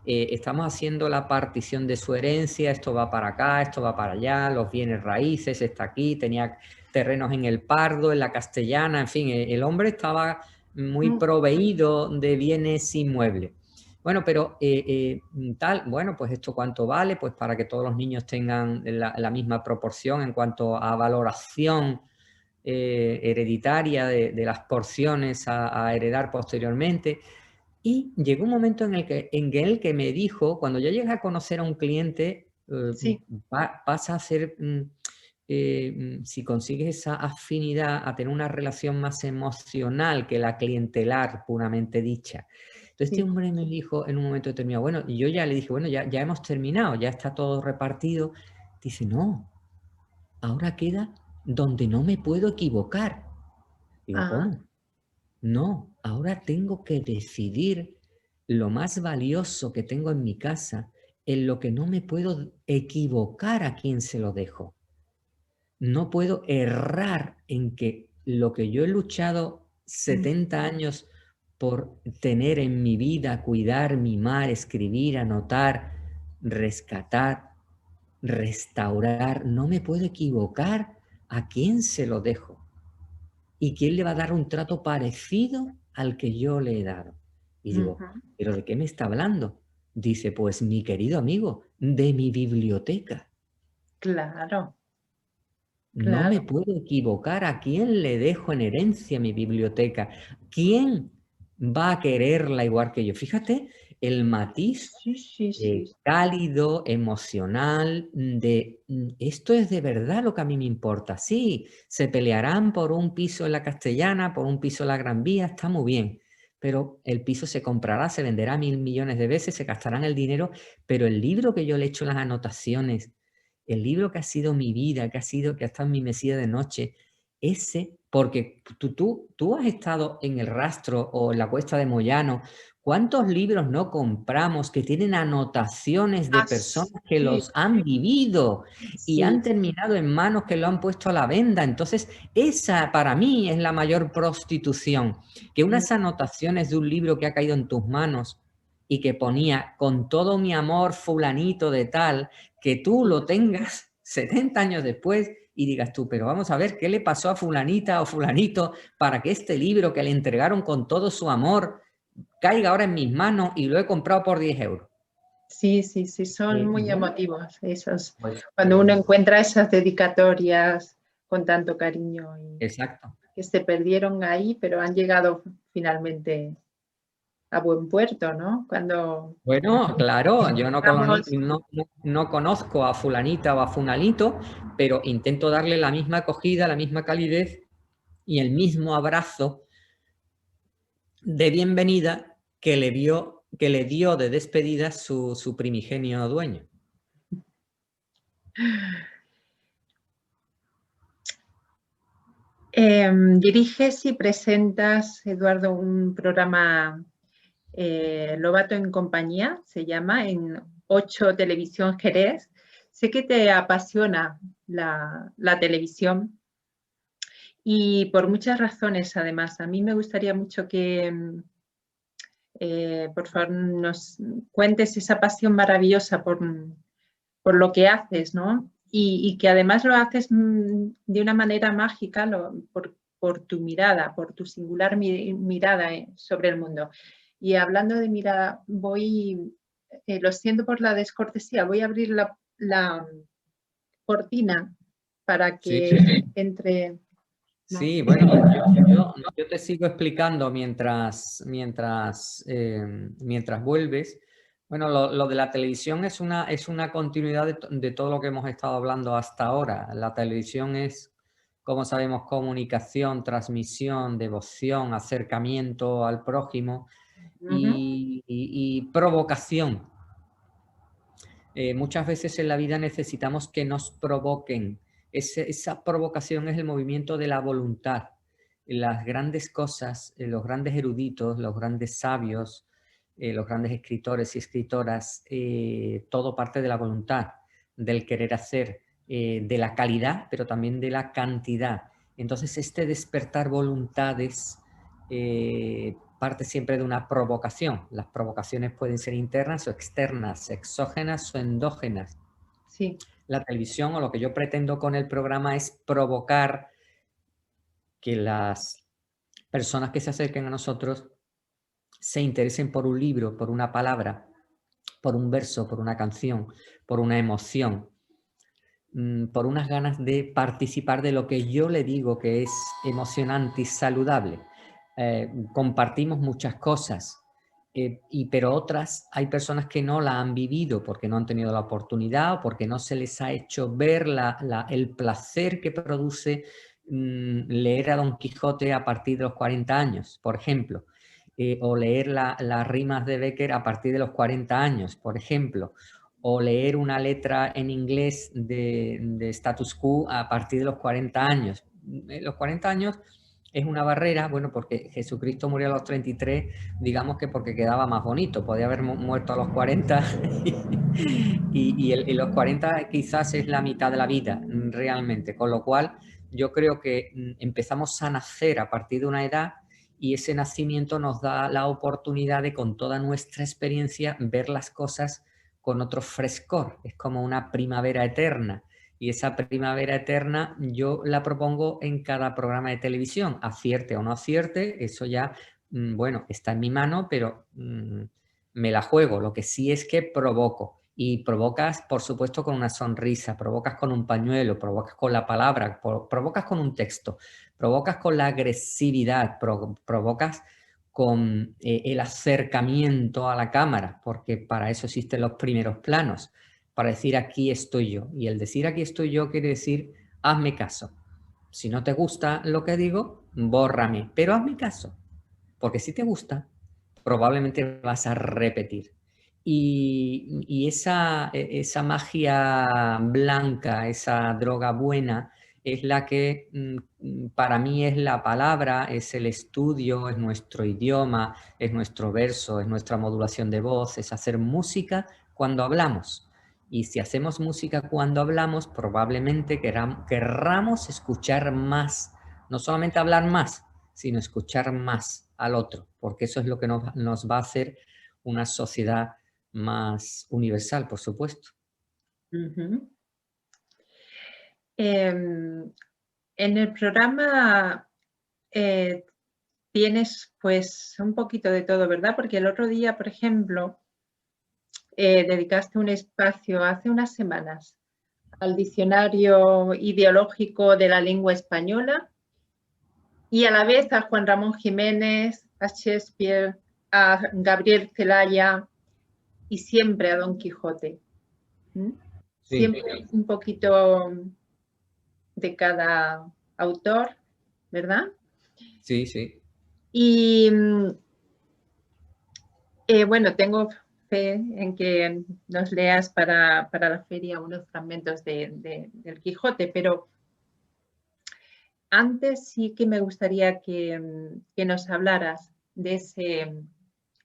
S2: estamos haciendo la partición de su herencia, esto va para acá, esto va para allá, los bienes raíces, está aquí, tenía terrenos en el Pardo, en la Castellana, en fin, el hombre estaba muy proveído de bienes inmuebles. Bueno, pero tal, bueno, pues esto cuánto vale, pues para que todos los niños tengan la misma proporción en cuanto a valoración hereditaria de las porciones a heredar posteriormente. Y llegó un momento en el que me dijo, cuando ya llegas a conocer a un cliente,
S1: Sí.
S2: pasa a ser, si consigues esa afinidad, a tener una relación más emocional que la clientelar puramente dicha. Entonces este
S1: Sí.
S2: hombre me dijo en un momento determinado, bueno, y yo ya le dije, bueno, ya hemos terminado, ya está todo repartido. Dice, no, ahora queda donde no me puedo equivocar. Digo,
S1: Ah,
S2: ¿cómo? No, ahora tengo que decidir lo más valioso que tengo en mi casa, en lo que no me puedo equivocar a quién se lo dejo. No puedo errar en que lo que yo he luchado 70 años por tener en mi vida, cuidar, mimar, escribir, anotar, rescatar, restaurar, no me puedo equivocar a quién se lo dejo. ¿Y quién le va a dar un trato parecido al que yo le he dado? Y digo,
S1: ujú.
S2: ¿pero de qué me está hablando? Dice, pues mi querido amigo, de mi biblioteca.
S1: Claro,
S2: No me
S1: claro.
S2: puedo equivocar a quién le dejo en herencia mi biblioteca. ¿Quién va a quererla igual que yo? Fíjate el matiz
S1: Sí, sí, sí.
S2: cálido, emocional, de esto es de verdad lo que a mí me importa. Sí, se pelearán por un piso en la Castellana, por un piso en la Gran Vía, está muy bien, pero el piso se comprará, se venderá 1000 millones de veces, se gastarán el dinero, pero el libro que yo le he hecho las anotaciones, el libro que ha sido mi vida, que ha estado en mi mesilla de noche, ese, porque tú has estado en el Rastro o en la Cuesta de Moyano. ¿Cuántos libros no compramos que tienen anotaciones de
S1: Ah,
S2: personas que
S1: sí,
S2: los han vivido y
S1: sí.
S2: han terminado en manos que lo han puesto a la venda? Entonces, esa para mí es la mayor prostitución, que unas anotaciones de un libro que ha caído en tus manos y que ponía con todo mi amor fulanito de tal, que tú lo tengas 70 años después y digas tú, pero vamos a ver qué le pasó a fulanita o fulanito para que este libro que le entregaron con todo su amor caiga ahora en mis manos y lo he comprado por 10 euros.
S1: Sí, sí, sí, son muy
S2: Bueno,
S1: emotivos esos.
S2: pues
S1: Cuando uno encuentra esas dedicatorias con tanto cariño y
S2: exacto.
S1: que se perdieron ahí, pero han llegado finalmente a buen puerto, ¿no? Cuando
S2: Bueno, claro, yo
S1: estamos,
S2: no conozco a fulanita o a fulanito, pero intento darle la misma acogida, la misma calidez y el mismo abrazo de bienvenida que le dio de despedida su primigenio dueño.
S1: diriges y presentas, Eduardo, un programa Lobato en compañía, se llama, en 8 Televisión Jerez. Sé que te apasiona la televisión y por muchas razones, además. A mí me gustaría mucho que, por favor, nos cuentes esa pasión maravillosa por lo que haces, ¿no? Y que además lo haces de una manera mágica por tu mirada, por tu singular mirada sobre el mundo. Y hablando de mirada, lo siento por la descortesía, voy a abrir la cortina para
S2: Sí,
S1: que entre.
S2: sí,
S1: No.
S2: bueno, yo te sigo explicando mientras vuelves. Bueno, lo de la televisión es una continuidad de todo lo que hemos estado hablando hasta ahora. La televisión es, como sabemos, comunicación, transmisión, devoción, acercamiento al prójimo y provocación. Muchas veces en la vida necesitamos que nos provoquen. Esa provocación es el movimiento de la voluntad. Las grandes cosas, los grandes eruditos, los grandes sabios, los grandes escritores y escritoras, todo parte de la voluntad, del querer hacer, de la calidad, pero también de la cantidad. Entonces, este despertar voluntades parte siempre de una provocación. Las provocaciones pueden ser internas o externas, exógenas o endógenas.
S1: Sí.
S2: La televisión, o lo que yo pretendo con el programa, es provocar que las personas que se acerquen a nosotros se interesen por un libro, por una palabra, por un verso, por una canción, por una emoción, por unas ganas de participar de lo que yo le digo que es emocionante y saludable. Compartimos muchas cosas. Pero otras, hay personas que no la han vivido porque no han tenido la oportunidad o porque no se les ha hecho ver el placer que produce leer a Don Quijote a partir de los 40 años, por ejemplo, o leer las rimas de Bécquer a partir de los 40 años, por ejemplo, o leer una letra en inglés de Status Quo a partir de los 40 años. Los 40 años es una barrera, bueno, porque Jesucristo murió a los 33, digamos que porque quedaba más bonito, podía haber muerto a los 40 y los 40 quizás es la mitad de la vida realmente, con lo cual yo creo que empezamos a nacer a partir de una edad y ese nacimiento nos da la oportunidad de con toda nuestra experiencia ver las cosas con otro frescor, es como una primavera eterna. Y esa primavera eterna yo la propongo en cada programa de televisión. Acierte o no acierte, eso ya, bueno, está en mi mano, pero me la juego. Lo que sí es que provoco. Y provocas, por supuesto, con una sonrisa, provocas con un pañuelo, provocas con la palabra, provocas con un texto, provocas con la agresividad, provocas con el acercamiento a la cámara, porque para eso existen los primeros planos, para decir aquí estoy yo. Y el decir aquí estoy yo quiere decir hazme caso. Si no te gusta lo que digo, bórrame, pero hazme caso, porque si te gusta, probablemente vas a repetir. Y esa magia blanca, esa droga buena, es la que para mí es la palabra, es el estudio, es nuestro idioma, es nuestro verso, es nuestra modulación de voz, es hacer música cuando hablamos. Y si hacemos música cuando hablamos, probablemente querramos escuchar más, no solamente hablar más, sino escuchar más al otro, porque eso es lo que nos va a hacer una sociedad más universal, por supuesto.
S1: Uh-huh. En el programa tienes pues un poquito de todo, ¿verdad? Porque el otro día, por ejemplo, dedicaste un espacio hace unas semanas al diccionario ideológico de la lengua española y a la vez a Juan Ramón Jiménez, a Shakespeare, a Gabriel Celaya y siempre a Don Quijote. Sí. Siempre un poquito de cada autor, ¿verdad?
S2: Sí, sí.
S1: Y bueno, tengo fe en que nos leas para la feria unos fragmentos del Quijote, pero antes sí que me gustaría que nos hablaras de ese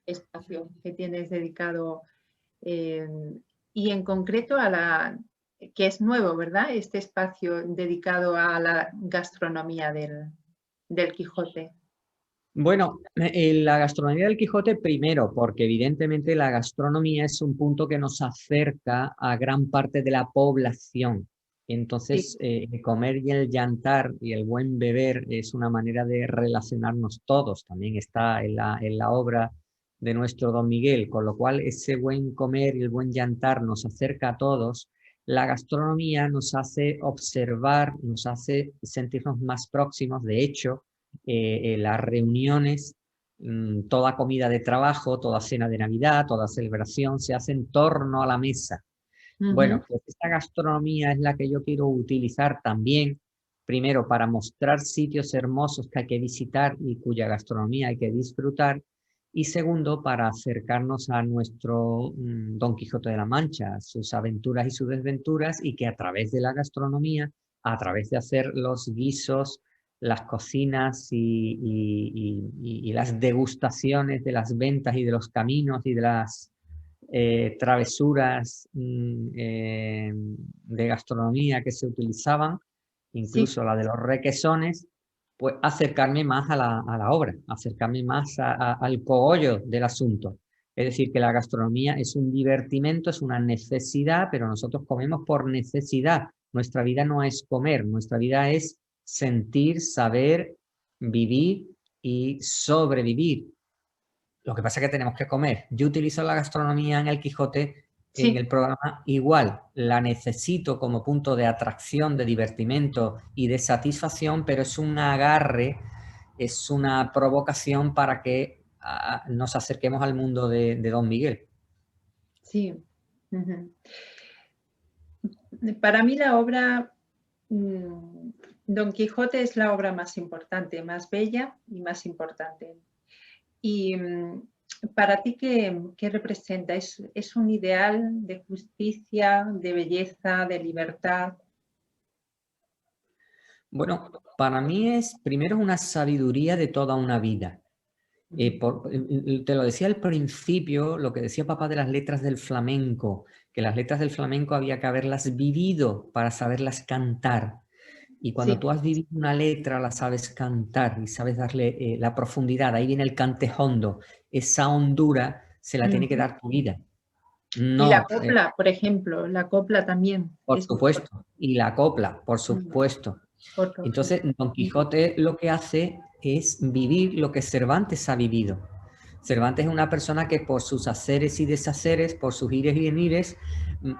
S1: espacio que tienes dedicado y en concreto que es nuevo, ¿verdad? Este espacio dedicado a la gastronomía del Quijote.
S2: Bueno, la gastronomía del Quijote primero, porque evidentemente la gastronomía es un punto que nos acerca a gran parte de la población. Entonces, sí. El comer y el yantar y el buen beber es una manera de relacionarnos todos. También está en la obra de nuestro Don Miguel, con lo cual ese buen comer y el buen yantar nos acerca a todos. La gastronomía nos hace observar, nos hace sentirnos más próximos. De hecho, las reuniones, toda comida de trabajo, toda cena de Navidad, toda celebración se hace en torno a la mesa. Bueno, pues esta gastronomía es la que yo quiero utilizar también, primero para mostrar sitios hermosos que hay que visitar y cuya gastronomía hay que disfrutar, y segundo para acercarnos a nuestro Don Quijote de la Mancha, sus aventuras y sus desventuras, y que a través de la gastronomía, a través de hacer los guisos, las cocinas y las degustaciones de las ventas y de los caminos y de las travesuras de gastronomía que se utilizaban, incluso sí. La de los requesones, pues acercarme más a la obra, acercarme más al cogollo del asunto. Es decir, que la gastronomía es un divertimento, es una necesidad, pero nosotros comemos por necesidad. Nuestra vida no es comer, nuestra vida es sentir, saber, vivir y sobrevivir. Lo que pasa es que tenemos que comer. Yo utilizo la gastronomía en el Quijote, sí. En el programa igual. La necesito como punto de atracción, de divertimento y de satisfacción, pero es un agarre, es una provocación para que nos acerquemos al mundo de Don Miguel.
S1: Sí. Ujú. Para mí la obra Don Quijote es la obra más importante, más bella y más importante. Y para ti, ¿qué representa? ¿Es un ideal de justicia, de belleza, de libertad?
S2: Bueno, para mí primero una sabiduría de toda una vida. Te lo decía al principio, lo que decía papá de las letras del flamenco, que las letras del flamenco había que haberlas vivido para saberlas cantar. Y cuando
S1: Sí.
S2: tú has vivido una letra, la sabes cantar y sabes darle la profundidad. Ahí viene el cante hondo. Esa hondura se la tiene que dar tu vida.
S1: Y la
S2: No,
S1: copla, por ejemplo, la copla también
S2: por
S1: es muy
S2: supuesto. Y la copla, por
S1: importante.
S2: supuesto.
S1: Otro
S2: Entonces,
S1: ejemplo.
S2: Don Quijote lo que hace es vivir lo que Cervantes ha vivido. Cervantes es una persona que por sus haceres y deshaceres, por sus ires y venires,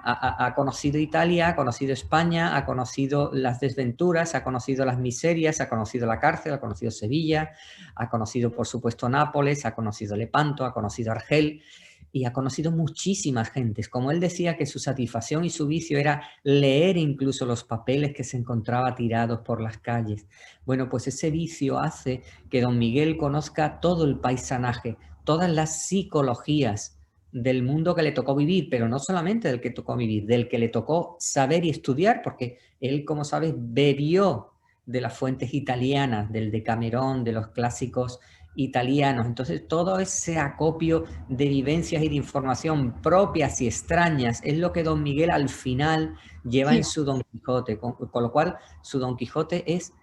S2: ha conocido Italia, ha conocido España, ha conocido las desventuras, ha conocido las miserias, ha conocido la cárcel, ha conocido Sevilla, ha conocido, por supuesto, Nápoles, ha conocido Lepanto, ha conocido Argel y ha conocido muchísimas gentes. Como él decía que su satisfacción y su vicio era leer incluso los papeles que se encontraba tirados por las calles. Bueno, pues ese vicio hace que don Miguel conozca todo el paisanaje, todas las psicologías del mundo que le tocó vivir, pero no solamente del que tocó vivir, del que le tocó saber y estudiar, porque él, como sabes, bebió de las fuentes italianas, del Decamerón, de los clásicos italianos. Entonces, todo ese acopio de vivencias y de información propias y extrañas es lo que don Miguel al final lleva en su Don Quijote, con lo cual su Don Quijote es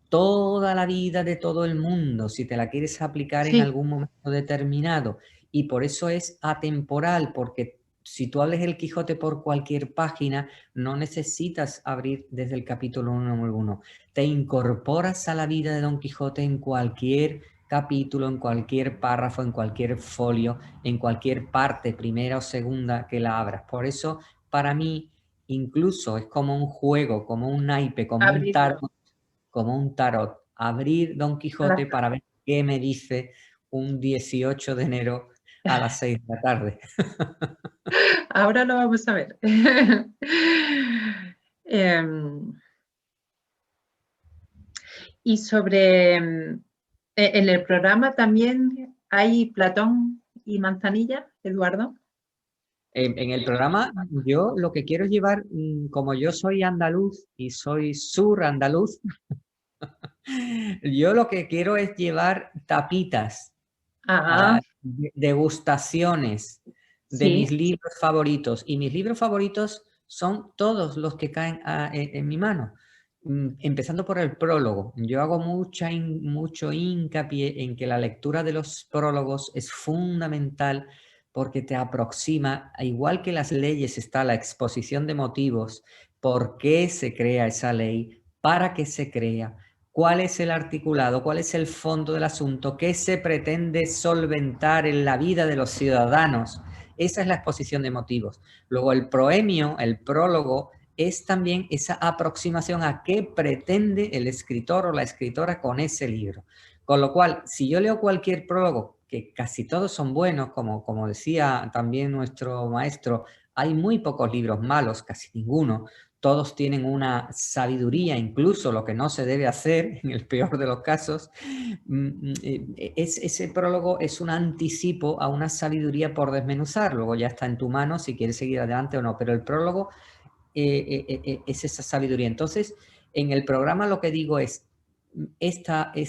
S2: toda la vida de todo el mundo, si te la quieres aplicar en algún momento determinado. Y por eso es atemporal, porque si tú hables el Quijote por cualquier página, no necesitas abrir desde el capítulo 1. Te incorporas a la vida de Don Quijote en cualquier capítulo, en cualquier párrafo, en cualquier folio, en cualquier parte, primera o segunda que la abras. Por eso, para mí, incluso es como un juego, como un naipe, como un tarot, abrir Don Quijote para ver qué me dice un 18 de enero a las 6 de la tarde.
S1: Ahora lo vamos a ver. Y sobre, en el programa también hay Platón y Manzanilla, Eduardo.
S2: En el programa yo lo que quiero es llevar, como yo soy andaluz y soy sur andaluz, yo lo que quiero es llevar tapitas, degustaciones de mis
S1: Sí,
S2: libros favoritos. Y mis libros favoritos son todos los que caen en mi mano. Empezando por el prólogo. Yo hago mucho hincapié en que la lectura de los prólogos es fundamental porque te aproxima, igual que las leyes está la exposición de motivos, por qué se crea esa ley, para qué se crea, cuál es el articulado, cuál es el fondo del asunto, qué se pretende solventar en la vida de los ciudadanos. Esa es la exposición de motivos. Luego el proemio, el prólogo, es también esa aproximación a qué pretende el escritor o la escritora con ese libro. Con lo cual, si yo leo cualquier prólogo, que casi todos son buenos, como decía también nuestro maestro, hay muy pocos libros malos, casi ninguno. Todos tienen una sabiduría, incluso lo que no se debe hacer, en el peor de los casos. Ese prólogo es un anticipo a una sabiduría por desmenuzar. Luego ya está en tu mano si quieres seguir adelante o no, pero el prólogo es esa sabiduría. Entonces, en el programa lo que digo es,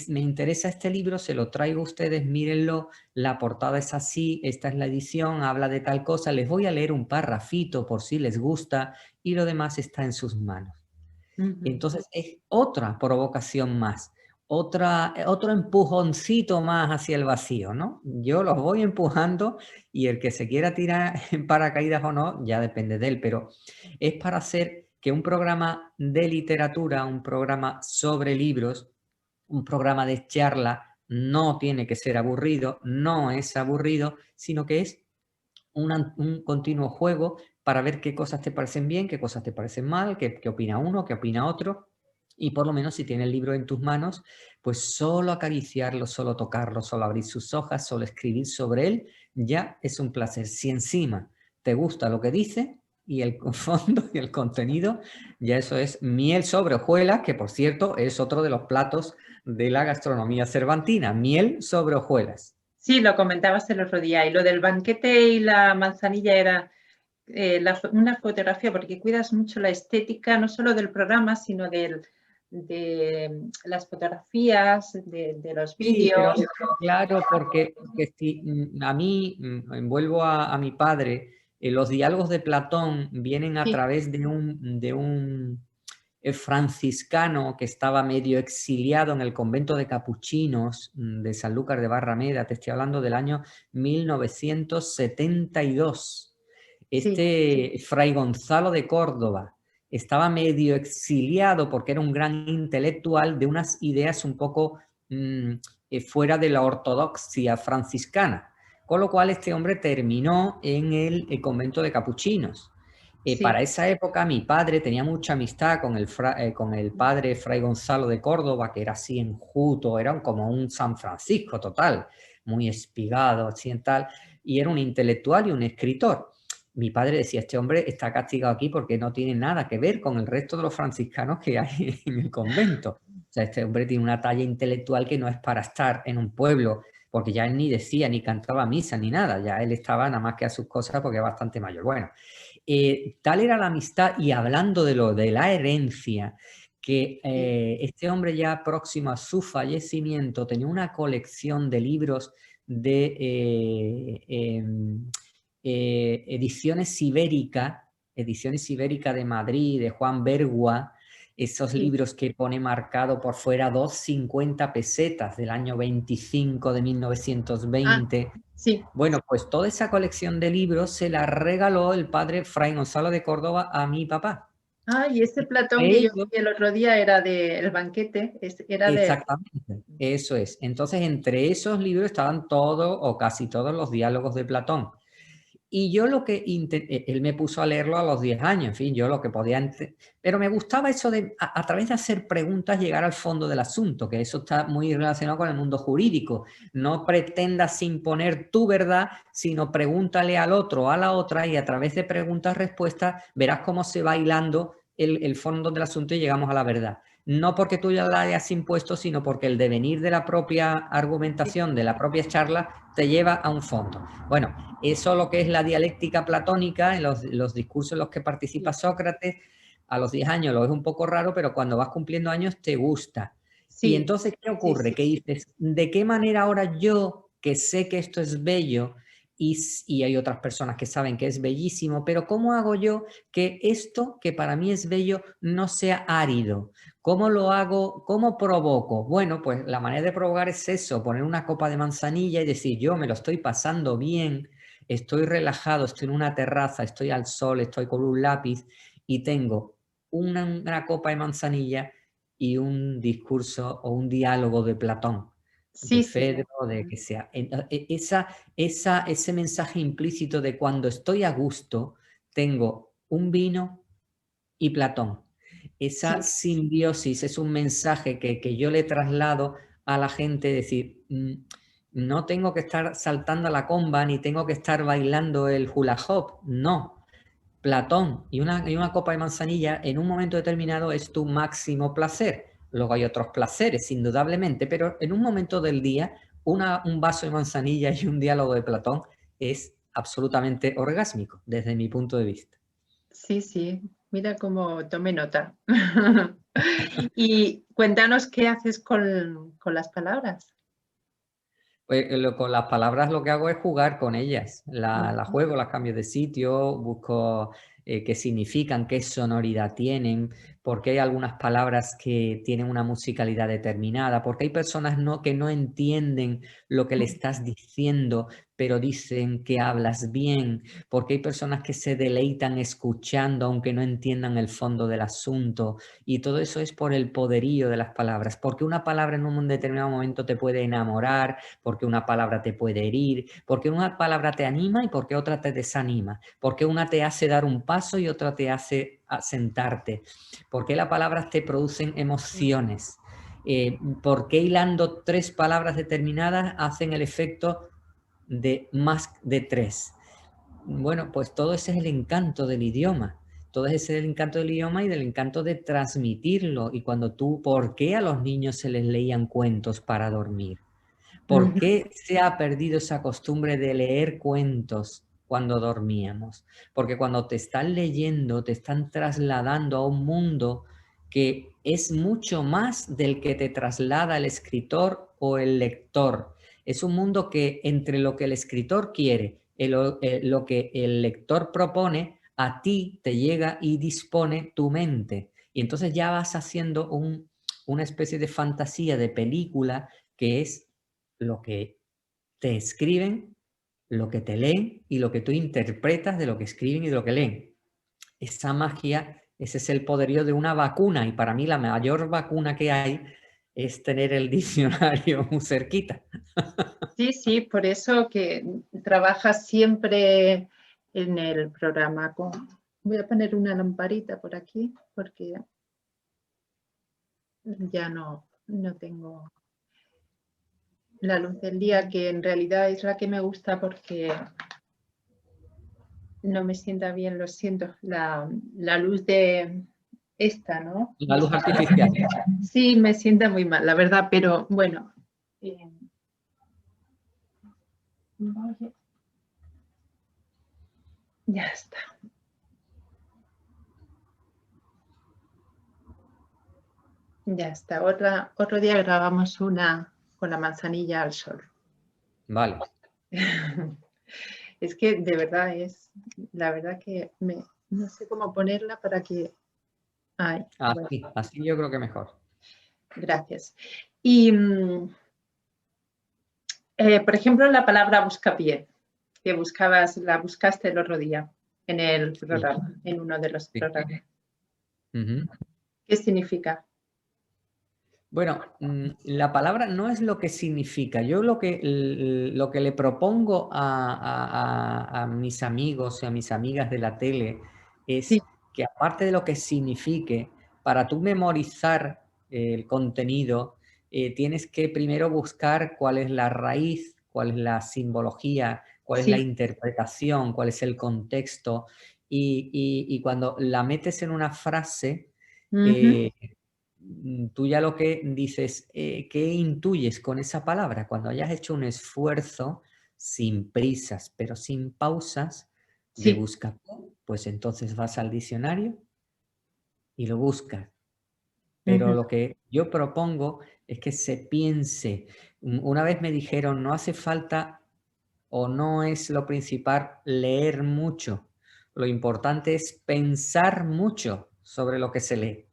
S2: me interesa este libro, se lo traigo a ustedes, mírenlo, la portada es así, esta es la edición, habla de tal cosa, les voy a leer un parrafito por si les gusta y lo demás está en sus manos. Entonces es otra provocación más, otro empujoncito más hacia el vacío, ¿no? Yo los voy empujando y el que se quiera tirar en paracaídas o no, ya depende de él, pero es para hacer que un programa de literatura, un programa sobre libros, un programa de charla no tiene que ser aburrido, no es aburrido, sino que es un continuo juego para ver qué cosas te parecen bien, qué cosas te parecen mal, qué opina uno, qué opina otro. Y por lo menos si tienes el libro en tus manos, pues solo acariciarlo, solo tocarlo, solo abrir sus hojas, solo escribir sobre él, ya es un placer. Si encima te gusta lo que dice y el fondo y el contenido, ya eso es miel sobre hojuelas, que por cierto es otro de los platos de la gastronomía cervantina, miel sobre hojuelas.
S1: Sí, lo comentabas el otro día. Y lo del banquete y la manzanilla era una fotografía, porque cuidas mucho la estética, no solo del programa, sino de las fotografías, de los
S2: Sí, pero
S1: vídeos.
S2: claro, porque si a mí vuelvo a mi padre, los diálogos de Platón vienen a
S1: Sí,
S2: través de un franciscano que estaba medio exiliado en el convento de capuchinos de Sanlúcar de Barrameda. Te estoy hablando del año 1972.
S1: sí,
S2: Este Fray Gonzalo de Córdoba estaba medio exiliado porque era un gran intelectual de unas ideas un poco fuera de la ortodoxia franciscana. Con lo cual este hombre terminó en el convento de capuchinos.
S1: sí.
S2: Para esa época mi padre tenía mucha amistad con el padre Fray Gonzalo de Córdoba, que era así enjuto, era como un San Francisco total, muy espigado, así en tal, y era un intelectual y un escritor. Mi padre decía, este hombre está castigado aquí porque no tiene nada que ver con el resto de los franciscanos que hay en el convento. O sea, este hombre tiene una talla intelectual que no es para estar en un pueblo, porque ya él ni decía, ni cantaba misa, ni nada, ya él estaba nada más que a sus cosas porque es bastante mayor. Bueno, tal era la amistad, y hablando de la herencia, que este hombre ya próximo a su fallecimiento tenía una colección de libros de ediciones ibérica de Madrid, de Juan Bergua, esos
S1: Sí.
S2: libros que pone marcado por fuera 2,50 pesetas del año 25 de
S1: Ah,
S2: 1920.
S1: sí.
S2: Bueno, pues toda esa colección de libros se la regaló el padre Fray Gonzalo de Córdoba a mi papá.
S1: Ah, y ese Platón
S2: Entre
S1: que yo
S2: ellos,
S1: vi el otro día era del banquete, era de...
S2: exactamente, eso es. Entonces, entre esos libros estaban todos o casi todos los diálogos de Platón. Y yo lo que él me puso a leerlo a los 10 años, en fin, yo lo que podía, pero me gustaba eso de a través de hacer preguntas llegar al fondo del asunto, que eso está muy relacionado con el mundo jurídico. No pretendas imponer tu verdad, sino pregúntale al otro o a la otra, y a través de preguntas-respuestas verás cómo se va hilando el fondo del asunto y llegamos a la verdad. No porque tú ya la hayas impuesto, sino porque el devenir de la propia argumentación, de la propia charla, te lleva a un fondo. Bueno, eso es lo que es la dialéctica platónica, en los discursos en los que participa Sócrates. A los 10 años lo ves un poco raro, pero cuando vas cumpliendo años te gusta. Y
S1: Sí,
S2: entonces, ¿qué
S1: sí,
S2: ocurre?
S1: sí.
S2: Que dices, ¿de qué manera ahora yo, que sé que esto es bello, y hay otras personas que saben que es bellísimo, pero cómo hago yo que esto que para mí es bello no sea árido? ¿Cómo lo hago? ¿Cómo provoco? Bueno, pues la manera de provocar es eso, poner una copa de manzanilla y decir, yo me lo estoy pasando bien, estoy relajado, estoy en una terraza, estoy al sol, estoy con un lápiz y tengo una copa de manzanilla y un discurso o un diálogo de Platón, de
S1: Sí, sí.
S2: Fedro, de que sea. Ese mensaje implícito de cuando estoy a gusto, tengo un vino y Platón. Esa
S1: Sí,
S2: simbiosis es un mensaje que yo le traslado a la gente, decir, no tengo que estar saltando a la comba, ni tengo que estar bailando el hula hop, no. Platón y una copa de manzanilla en un momento determinado es tu máximo placer. Luego hay otros placeres, indudablemente, pero en un momento del día, un vaso de manzanilla y un diálogo de Platón es absolutamente orgásmico, desde mi punto de vista.
S1: sí, sí. Mira cómo tomé nota. Y cuéntanos qué haces con las palabras.
S2: Pues con las palabras lo que hago es jugar con ellas. La juego, las cambio de sitio, busco qué significan, qué sonoridad tienen, porque hay algunas palabras que tienen una musicalidad determinada, porque hay personas que no entienden lo que le estás diciendo, pero dicen que hablas bien, porque hay personas que se deleitan escuchando aunque no entiendan el fondo del asunto, y todo eso es por el poderío de las palabras, porque una palabra en un determinado momento te puede enamorar, porque una palabra te puede herir, porque una palabra te anima y porque otra te desanima, porque una te hace dar un paso y otra te hace a sentarte? ¿Por qué las palabras te producen emociones? ¿Por qué hilando 3 palabras determinadas hacen el efecto de más de 3? Bueno, pues todo ese es el encanto del idioma. Todo ese es el encanto del idioma y del encanto de transmitirlo. Y cuando tú, ¿por qué a los niños se les leían cuentos para dormir? ¿Por qué se ha perdido esa costumbre de leer cuentos cuando dormíamos? Porque cuando te están leyendo, te están trasladando a un mundo que es mucho más del que te traslada el escritor o el lector. Es un mundo que entre lo que el escritor quiere, lo que el lector propone, a ti te llega y dispone tu mente. Y entonces ya vas haciendo una especie de fantasía, de película, que es lo que te escriben, lo que te leen y lo que tú interpretas de lo que escriben y de lo que leen. Esa magia, ese es el poderío de una vacuna, y para mí la mayor vacuna que hay es tener el diccionario muy cerquita.
S1: Sí, sí, por eso que trabajas siempre en el programa. Voy a poner una lamparita por aquí porque ya no tengo la luz del día, que en realidad es la que me gusta porque no me sienta bien, lo siento, la luz de esta, ¿no?
S2: La luz artificial.
S1: Sí, me sienta muy mal, la verdad, pero bueno. Ya está. Ya está. Otro día grabamos una con la manzanilla al sol.
S2: Vale.
S1: Es que de verdad la verdad que no sé cómo ponerla para que... Ay,
S2: Así,
S1: bueno.
S2: así yo creo que mejor.
S1: Gracias. Y, por ejemplo, la palabra buscapié, que la buscaste el otro día en el programa,
S2: Sí.
S1: en uno de los programas.
S2: Uh-huh.
S1: ¿Qué significa?
S2: Bueno, la palabra no es lo que significa. Yo lo que le propongo a mis amigos y a mis amigas de la tele es
S1: Sí.
S2: que, aparte de lo que signifique, para tú memorizar el contenido, tienes que primero buscar cuál es la raíz, cuál es la simbología, cuál es la
S1: Sí.
S2: interpretación, cuál es el contexto. Y cuando la metes en una frase, tú ya lo que dices, ¿qué intuyes con esa palabra? Cuando hayas hecho un esfuerzo sin prisas, pero sin pausas de
S1: Sí.
S2: buscar, pues entonces vas al diccionario y lo buscas. Pero lo que yo propongo es que se piense. Una vez me dijeron, no hace falta o no es lo principal leer mucho. Lo importante es pensar mucho sobre lo que se lee.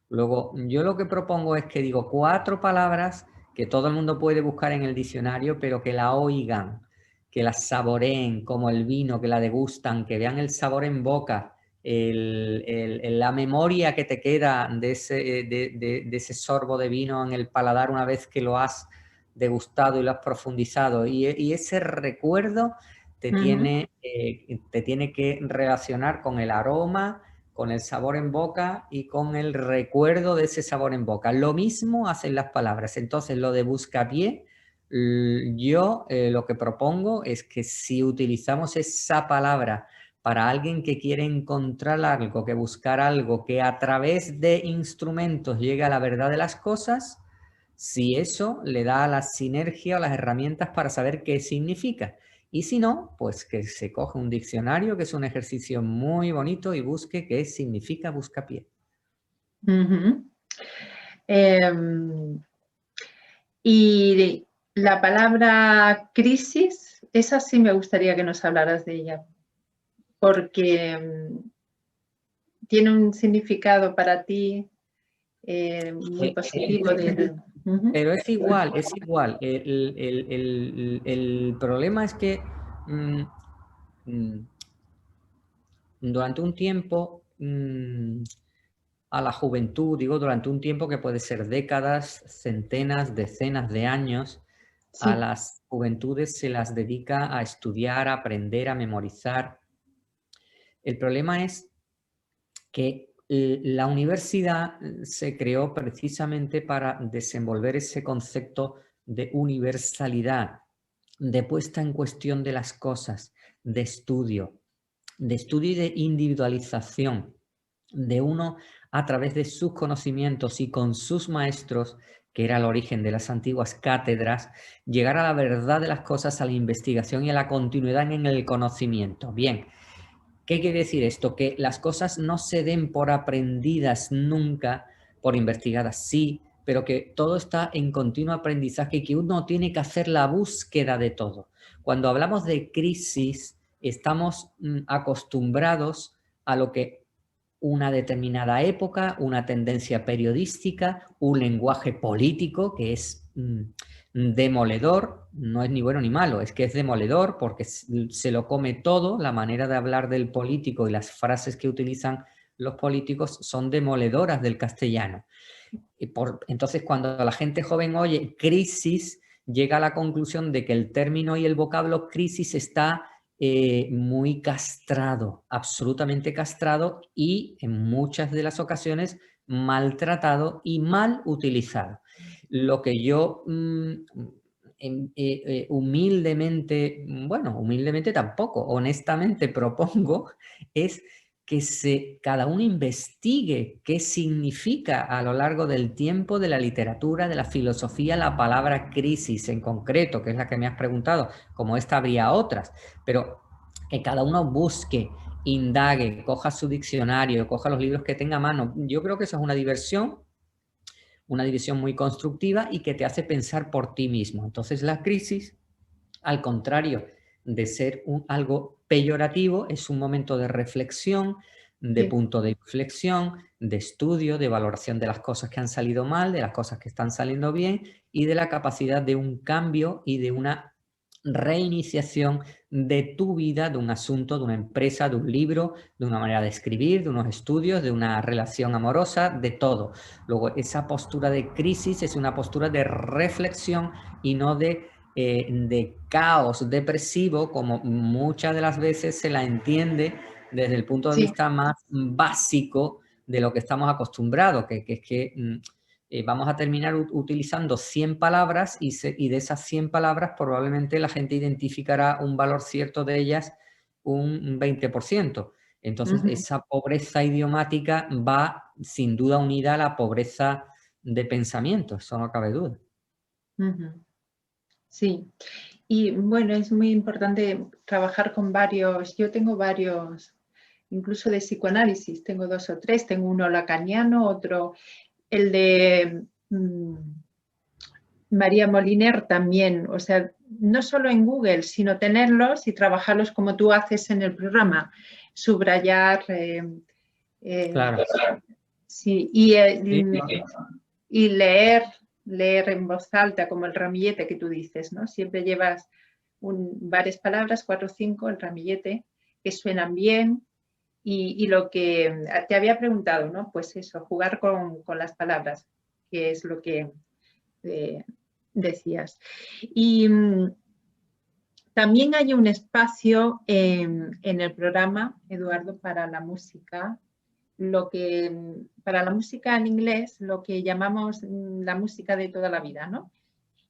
S2: Luego, yo lo que propongo es que digo 4 palabras que todo el mundo puede buscar en el diccionario, pero que la oigan, que la saboreen como el vino, que la degustan, que vean el sabor en boca, la memoria que te queda de ese sorbo de vino en el paladar una vez que lo has degustado y lo has profundizado. Y ese recuerdo te tiene que relacionar con el aroma, con el sabor en boca y con el recuerdo de ese sabor en boca. Lo mismo hacen las palabras. Entonces, lo de buscapié, yo lo que propongo es que si utilizamos esa palabra para alguien que quiere encontrar algo, que buscar algo, que a través de instrumentos llegue a la verdad de las cosas, si eso le da la sinergia o las herramientas para saber qué significa. Y si no, pues que se coge un diccionario, que es un ejercicio muy bonito, y busque qué significa buscapié.
S1: Y la palabra crisis, esa sí me gustaría que nos hablaras de ella, porque tiene un significado para ti muy positivo.
S2: Pero es igual, es igual. El problema es que durante un tiempo, a la juventud, digo durante un tiempo que puede ser décadas, centenas, decenas de años, a
S1: Sí.
S2: las juventudes se las dedica a estudiar, a aprender, a memorizar. El problema es que la universidad se creó precisamente para desenvolver ese concepto de universalidad, de puesta en cuestión de las cosas, de estudio y de individualización de uno a través de sus conocimientos y con sus maestros, que era el origen de las antiguas cátedras, llegar a la verdad de las cosas, a la investigación y a la continuidad en el conocimiento. Bien, ¿qué quiere decir esto? Que las cosas no se den por aprendidas nunca, por investigadas sí, pero que todo está en continuo aprendizaje y que uno tiene que hacer la búsqueda de todo. Cuando hablamos de crisis, estamos acostumbrados a lo que una determinada época, una tendencia periodística, un lenguaje político que es demoledor, no es ni bueno ni malo, es que es demoledor porque se lo come todo, la manera de hablar del político y las frases que utilizan los políticos son demoledoras del castellano. Entonces, cuando la gente joven oye crisis, llega a la conclusión de que el término y el vocablo crisis está muy castrado, absolutamente castrado y en muchas de las ocasiones maltratado y mal utilizado. Lo que yo humildemente, bueno, humildemente tampoco, honestamente propongo es que cada uno investigue qué significa a lo largo del tiempo de la literatura, de la filosofía, la palabra crisis en concreto, que es la que me has preguntado. Como esta habría otras, pero que cada uno busque, indague, coja su diccionario, coja los libros que tenga a mano. Yo creo que eso es una división muy constructiva y que te hace pensar por ti mismo. Entonces la crisis, al contrario de ser algo peyorativo, es un momento de reflexión, de punto de inflexión, de estudio, de valoración de las cosas que han salido mal, de las cosas que están saliendo bien y de la capacidad de un cambio y de una reiniciación de tu vida, de un asunto, de una empresa, de un libro, de una manera de escribir, de unos estudios, de una relación amorosa, de todo. Luego, esa postura de crisis es una postura de reflexión y no de caos depresivo, como muchas de las veces se la entiende desde el punto de vista más básico de lo que estamos acostumbrados, que es que vamos a terminar utilizando 100 palabras y de esas 100 palabras probablemente la gente identificará un valor cierto de ellas un 20%. Entonces, esa pobreza idiomática va sin duda unida a la pobreza de pensamiento, eso no cabe duda.
S1: Sí, y bueno, es muy importante trabajar con varios, yo tengo varios, incluso de psicoanálisis, tengo 2 o 3, tengo uno lacaniano, otro, el de María Moliner también, o sea, no solo en Google, sino tenerlos y trabajarlos como tú haces en el programa, subrayar.
S2: Claro.
S1: Sí, y leer en voz alta, como el ramillete que tú dices, ¿no? Siempre llevas varias palabras, 4 o 5, el ramillete, que suenan bien. Y lo que te había preguntado, ¿no? Pues eso, jugar con las palabras, que es lo que decías. Y también hay un espacio en el programa, Eduardo, para la música, para la música en inglés, lo que llamamos la música de toda la vida, ¿no?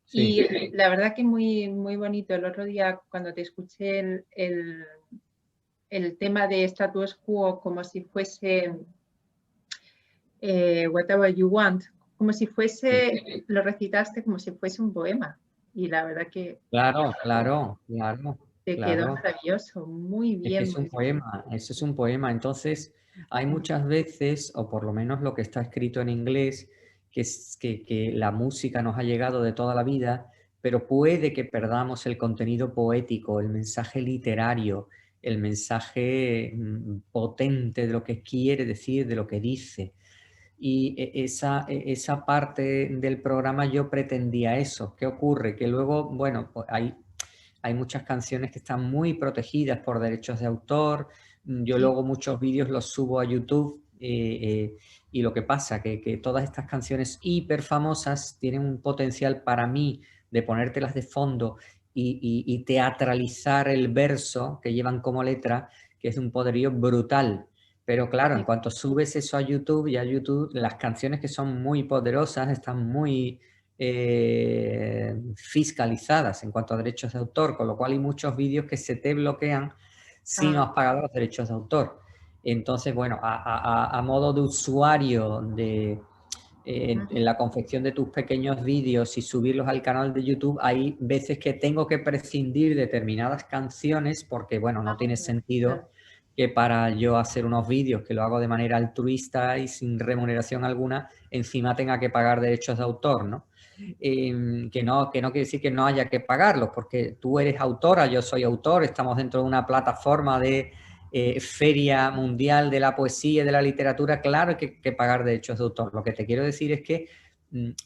S1: Sí. Y la verdad que muy, muy bonito. El otro día, cuando te escuché el tema de status quo, como si fuese Whatever You Want, como si fuese, lo recitaste como si fuese un poema. Y la verdad que...
S2: Claro.
S1: Te quedó maravilloso, muy bien.
S2: Es que es un poema, eso es un poema. Entonces, hay muchas veces, o por lo menos lo que está escrito en inglés, que es que la música nos ha llegado de toda la vida, pero puede que perdamos el contenido poético, el mensaje literario, el mensaje potente de lo que quiere decir, de lo que dice. Y esa parte del programa yo pretendía eso. ¿Qué ocurre? Que luego, bueno, pues hay muchas canciones que están muy protegidas por derechos de autor. Yo luego muchos vídeos los subo a YouTube y lo que pasa que todas estas canciones hiper famosas tienen un potencial para mí de ponértelas de fondo y teatralizar el verso que llevan como letra, que es un poderío brutal. Pero claro, en cuanto subes eso a YouTube, y a YouTube las canciones que son muy poderosas están muy fiscalizadas en cuanto a derechos de autor, con lo cual hay muchos vídeos que se te bloquean si no has pagado los derechos de autor. Entonces, bueno, a modo de usuario en la confección de tus pequeños vídeos y subirlos al canal de YouTube, hay veces que tengo que prescindir de determinadas canciones porque, bueno, no tiene sentido que para yo hacer unos vídeos que lo hago de manera altruista y sin remuneración alguna, encima tenga que pagar derechos de autor, ¿no? Que no quiere decir que no haya que pagarlos, porque tú eres autora, yo soy autor, estamos dentro de una plataforma de feria mundial de la poesía y de la literatura, claro que hay que pagar derechos de autor. Lo que te quiero decir es que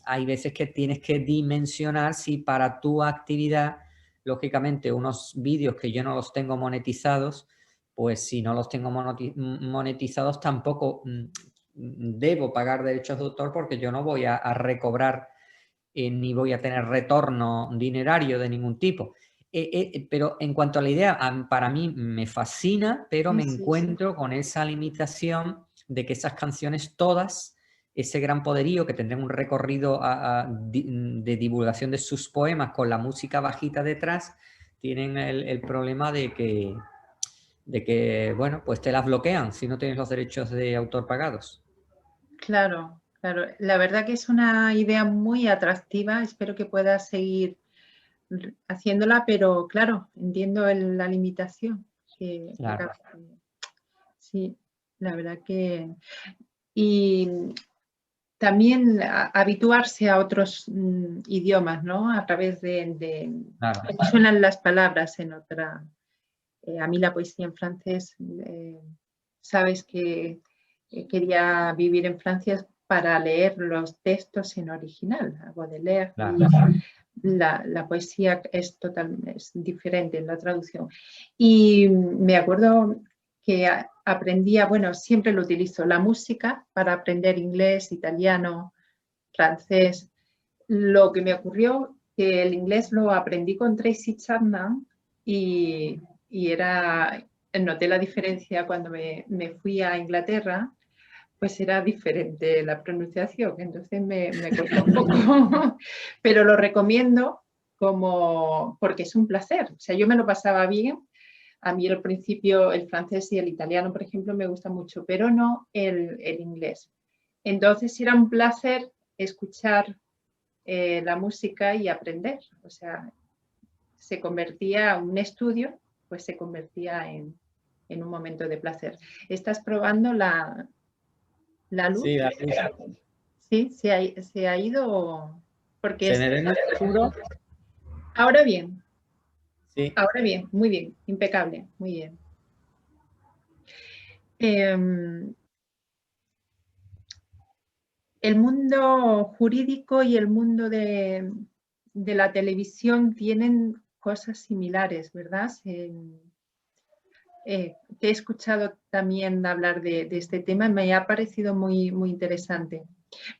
S2: hay veces que tienes que dimensionar si para tu actividad, lógicamente, unos vídeos que yo no los tengo monetizados, pues si no los tengo monetizados tampoco debo pagar derechos de autor porque yo no voy a recobrar ni voy a tener retorno dinerario de ningún tipo. Pero en cuanto a la idea, para mí me fascina, pero me encuentro con esa limitación de que esas canciones todas, ese gran poderío que tendrán un recorrido de divulgación de sus poemas con la música bajita detrás, tienen el problema de que, bueno, pues te las bloquean si no tienes los derechos de autor pagados.
S1: Claro, claro. La verdad que es una idea muy atractiva. Espero que puedas seguir haciéndola, pero claro, entiendo la limitación.
S2: Claro.
S1: Sí, la verdad que... Y también habituarse a otros idiomas, ¿no? A través
S2: Claro.
S1: cómo suenan las palabras en otra... a mí la poesía en francés, sabes que quería vivir en Francia para leer los textos en original, a Baudelaire.
S2: Claro.
S1: La poesía es diferente en la traducción. Y me acuerdo que aprendía, bueno, siempre lo utilizo, la música para aprender inglés, italiano, francés. Lo que me ocurrió que el inglés lo aprendí con Tracy Chapman y noté la diferencia cuando me fui a Inglaterra, pues era diferente la pronunciación, entonces me costó un poco, pero lo recomiendo porque es un placer. O sea, yo me lo pasaba bien. A mí al principio el francés y el italiano, por ejemplo, me gusta mucho, pero no el inglés. Entonces era un placer escuchar la música y aprender. O sea, se convertía un estudio, pues se convertía en un momento de placer. ¿Estás probando la luz?
S2: Sí, la luz.
S1: Sí, se ha ido porque
S2: ¿Se en el oscuro?
S1: Ahora bien.
S2: Sí.
S1: Ahora bien, muy bien, impecable, muy bien. El mundo jurídico y el mundo de la televisión tienen cosas similares, ¿verdad? Te he escuchado también hablar de este tema y me ha parecido muy, muy interesante.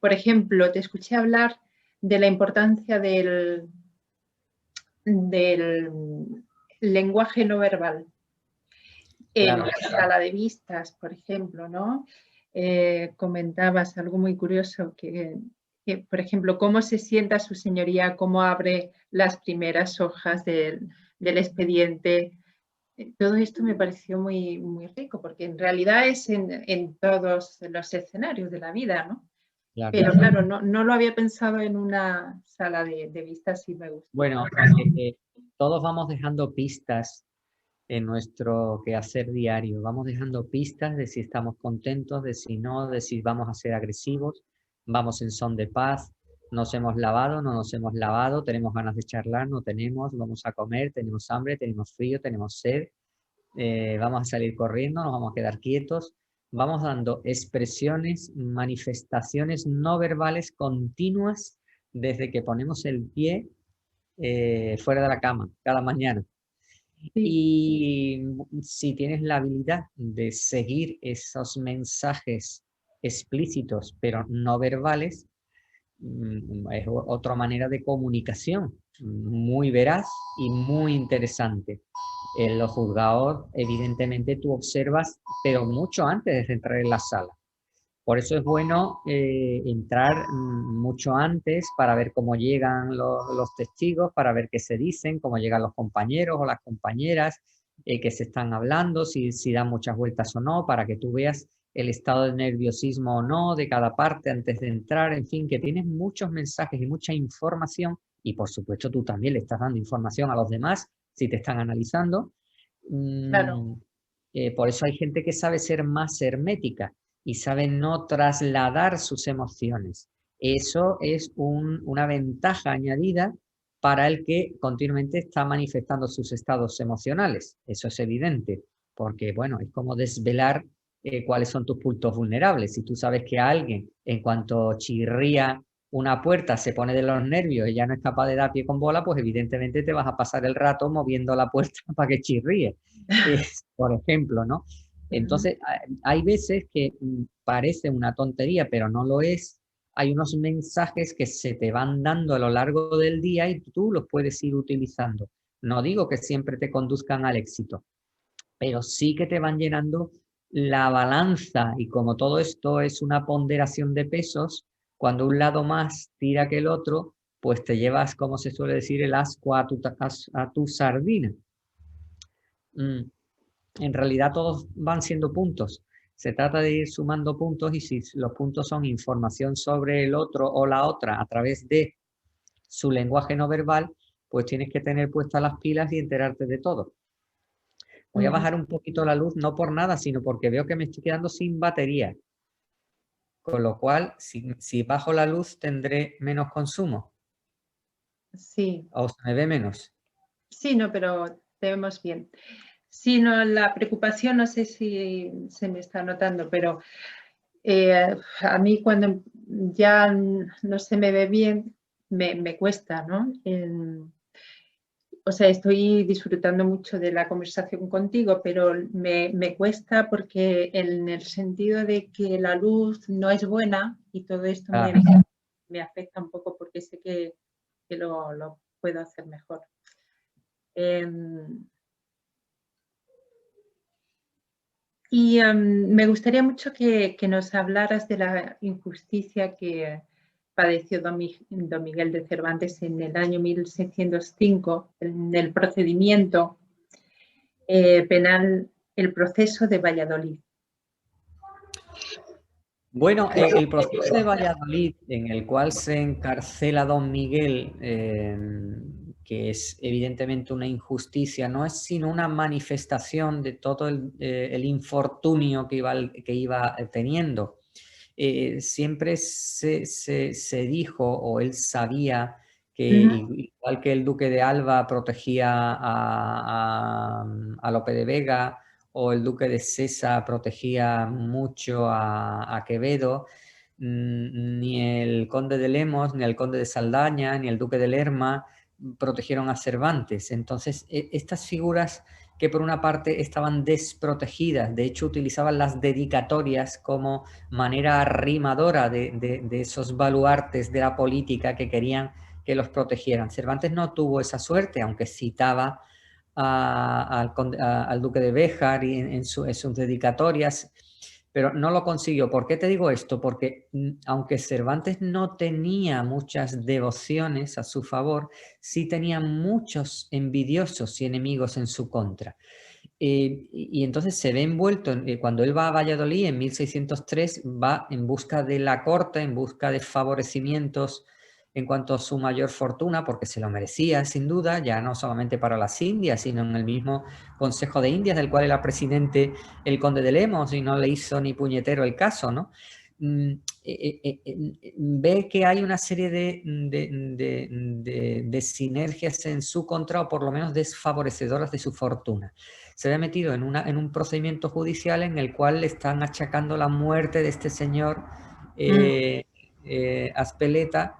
S1: Por ejemplo, te escuché hablar de la importancia del lenguaje no verbal en la sala de vistas, por ejemplo, ¿no? Comentabas algo muy curioso, que, por ejemplo, cómo se sienta su señoría, cómo abre las primeras hojas del expediente. Todo esto me pareció muy, muy rico, porque en realidad es en todos los escenarios de la vida, ¿no? Claro. Pero claro, no lo había pensado en una sala de vistas y me gusta.
S2: Bueno, todos vamos dejando pistas en nuestro quehacer diario. Vamos dejando pistas de si estamos contentos, de si no, de si vamos a ser agresivos, vamos en son de paz, nos hemos lavado, no nos hemos lavado, tenemos ganas de charlar, no tenemos, vamos a comer, tenemos hambre, tenemos frío, tenemos sed, vamos a salir corriendo, nos vamos a quedar quietos. Vamos dando expresiones, manifestaciones no verbales continuas desde que ponemos el pie fuera de la cama cada mañana. Sí. Y si tienes la habilidad de seguir esos mensajes explícitos pero no verbales, es otra manera de comunicación muy veraz y muy interesante. En los juzgados, evidentemente, tú observas, pero mucho antes de entrar en la sala. Por eso es bueno entrar mucho antes para ver cómo llegan los testigos, para ver qué se dicen, cómo llegan los compañeros o las compañeras que se están hablando, si dan muchas vueltas o no, para que tú veas el estado de nerviosismo o no de cada parte antes de entrar, en fin, que tienes muchos mensajes y mucha información y por supuesto tú también le estás dando información a los demás si te están analizando.
S1: Claro,
S2: Por eso hay gente que sabe ser más hermética y sabe no trasladar sus emociones. Eso es una ventaja añadida para el que continuamente está manifestando sus estados emocionales. Eso es evidente, porque bueno, es como desvelar cuáles son tus puntos vulnerables. Si tú sabes que alguien, en cuanto chirría una puerta, se pone de los nervios y ya no es capaz de dar pie con bola, pues evidentemente te vas a pasar el rato moviendo la puerta para que chirríe, por ejemplo, ¿no? Entonces, hay veces que parece una tontería, pero no lo es. Hay unos mensajes que se te van dando a lo largo del día y tú los puedes ir utilizando. No digo que siempre te conduzcan al éxito, pero sí que te van llenando la balanza y como todo esto es una ponderación de pesos, cuando un lado más tira que el otro, pues te llevas, como se suele decir, el ascua a tu sardina. Mm. En realidad todos van siendo puntos. Se trata de ir sumando puntos y si los puntos son información sobre el otro o la otra a través de su lenguaje no verbal, pues tienes que tener puestas las pilas y enterarte de todo. Voy a bajar un poquito la luz, no por nada, sino porque veo que me estoy quedando sin batería. Con lo cual, si bajo la luz, tendré menos consumo.
S1: sí,
S2: O se me ve menos.
S1: sí, no, pero te vemos bien. Sí, no, la preocupación no sé si se me está notando, pero a mí cuando ya no se me ve bien, me cuesta, ¿no? O sea, estoy disfrutando mucho de la conversación contigo, pero me cuesta porque en el sentido de que la luz no es buena y todo esto
S2: Ah,
S1: me afecta un poco porque sé que lo puedo hacer mejor. Y me gustaría mucho que nos hablaras de la injusticia que padeció don Miguel de Cervantes en el año 1605, en el procedimiento penal, el proceso de Valladolid.
S2: bueno, el proceso de Valladolid en el cual se encarcela don Miguel, que es evidentemente una injusticia, no es sino una manifestación de todo el infortunio que iba teniendo. Siempre se dijo, o él sabía, que igual que el duque de Alba protegía a Lope de Vega, o el duque de Sesa protegía mucho a Quevedo, ni el conde de Lemos, ni el conde de Saldaña, ni el duque de Lerma protegieron a Cervantes. Entonces, estas figuras que por una parte estaban desprotegidas, de hecho utilizaban las dedicatorias como manera rimadora de esos baluartes de la política que querían que los protegieran. Cervantes no tuvo esa suerte, aunque citaba al duque de Béjar en sus dedicatorias, pero no lo consiguió. ¿Por qué te digo esto? Porque aunque Cervantes no tenía muchas devociones a su favor, sí tenía muchos envidiosos y enemigos en su contra. Y entonces se ve envuelto, cuando él va a Valladolid en 1603, va en busca de la corte, en busca de favorecimientos en cuanto a su mayor fortuna, porque se lo merecía sin duda, ya no solamente para las Indias, sino en el mismo Consejo de Indias, del cual era presidente el conde de Lemos, y no le hizo ni puñetero el caso, ¿no? Ve que hay una serie de sinergias en su contra, o por lo menos desfavorecedoras de su fortuna. Se ve metido en un procedimiento judicial en el cual le están achacando la muerte de este señor Azpeleta,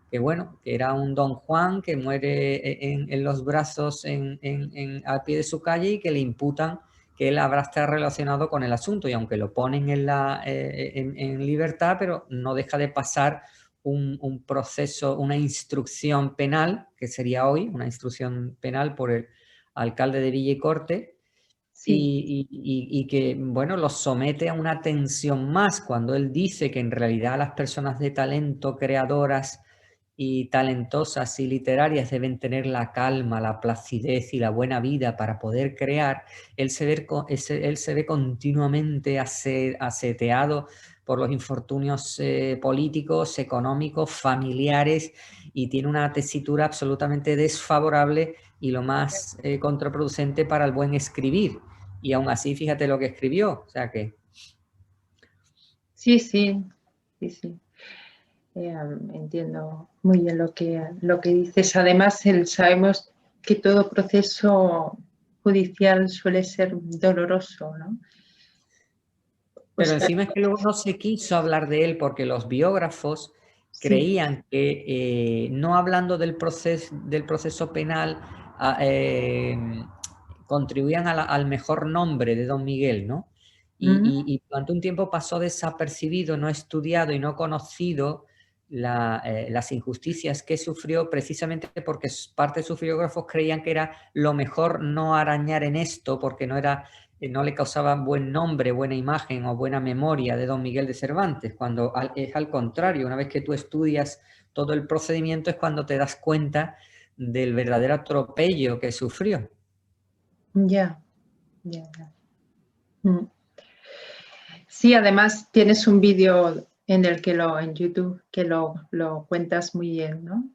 S2: que bueno, que era un don Juan que muere en los brazos al pie de su calle y que le imputan que él habrá estado relacionado con el asunto, y aunque lo ponen en libertad, pero no deja de pasar un proceso, una instrucción penal, que sería hoy una instrucción penal por el alcalde de Villa y Corte,
S1: Sí,
S2: y que, bueno, los somete a una tensión más cuando él dice que en realidad las personas de talento, creadoras y talentosas y literarias deben tener la calma, la placidez y la buena vida para poder crear. Él se ve continuamente aseteado por los infortunios políticos, económicos, familiares, y tiene una tesitura absolutamente desfavorable y lo más contraproducente para el buen escribir. Y aún así, fíjate lo que escribió. O sea que...
S1: sí, sí, sí, sí. Entiendo muy bien lo que dices. Además, sabemos que todo proceso judicial suele ser doloroso, ¿no? O
S2: Pero
S1: sea,
S2: encima es que luego no se quiso hablar de él porque los biógrafos
S1: sí.
S2: creían que, no hablando del proceso penal, contribuían al mejor nombre de Don Miguel, ¿no? Y durante un tiempo pasó desapercibido, no estudiado y no conocido las injusticias que sufrió, precisamente porque parte de sus biógrafos creían que era lo mejor no arañar en esto, porque no le causaba buen nombre, buena imagen o buena memoria de Don Miguel de Cervantes, cuando es al contrario. Una vez que tú estudias todo el procedimiento es cuando te das cuenta del verdadero atropello que sufrió.
S1: Ya, ya, ya. Mm. Sí, además tienes un vídeo en el que en YouTube que lo cuentas muy bien, ¿no?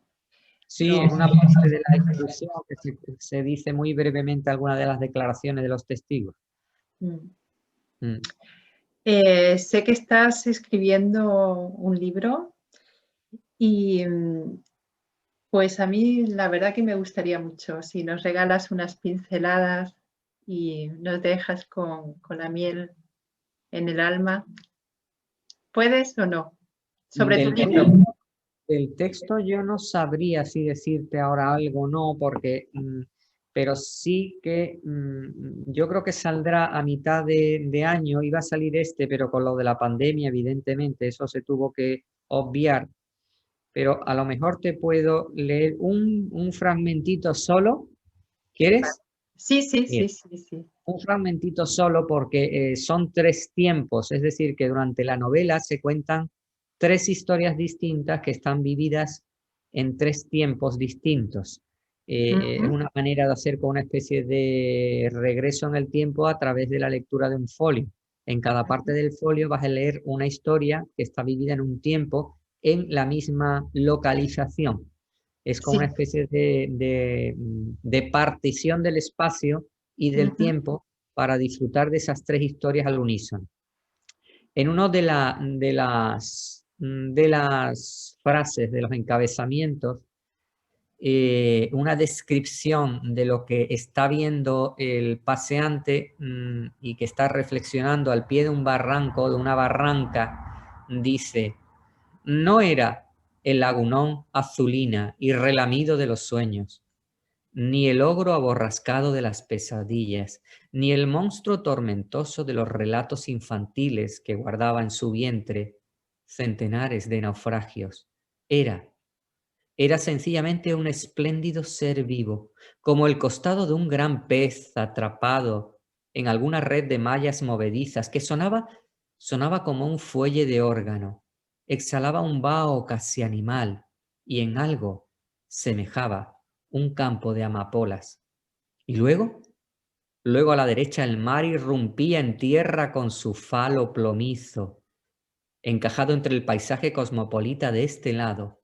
S2: Sí,
S1: Lo,
S2: es una parte de la discusión que se dice muy brevemente algunas de las declaraciones de los testigos.
S1: mm.
S2: Mm.
S1: Sé que estás escribiendo un libro y pues a mí la verdad que me gustaría mucho si nos regalas unas pinceladas y nos dejas con la miel en el alma. ¿Puedes o no? Sobre tu
S2: Del
S1: libro.
S2: Del texto yo no sabría si decirte ahora algo o no, porque, pero sí que yo creo que saldrá a mitad de año. Iba a salir pero con lo de la pandemia, evidentemente, eso se tuvo que obviar. Pero a lo mejor te puedo leer un fragmentito solo. ¿Quieres?
S1: Sí, sí,
S2: Mira,
S1: sí, sí, sí.
S2: un fragmentito solo porque son 3 tiempos, es decir, que durante la novela se cuentan 3 historias distintas que están vividas en 3 tiempos distintos. Es
S1: Ujú.
S2: una manera de hacer como una especie de regreso en el tiempo a través de la lectura de un folio. En cada parte del folio vas a leer una historia que está vivida en un tiempo en la misma localización. Es como una
S1: Sí.
S2: especie de partición del espacio y del
S1: Ujú.
S2: tiempo para disfrutar de esas 3 historias al unísono. En una de las frases, de los encabezamientos, una descripción de lo que está viendo el paseante y que está reflexionando al pie de un barranco, de una barranca, dice: no era el lagunón azulina y relamido de los sueños, ni el ogro aborrascado de las pesadillas, ni el monstruo tormentoso de los relatos infantiles que guardaba en su vientre centenares de naufragios. Era sencillamente un espléndido ser vivo, como el costado de un gran pez atrapado en alguna red de mallas movedizas, que sonaba como un fuelle de órgano, exhalaba un vaho casi animal, y en algo semejaba un campo de amapolas. Y luego a la derecha el mar irrumpía en tierra con su falo plomizo, encajado entre el paisaje cosmopolita de este lado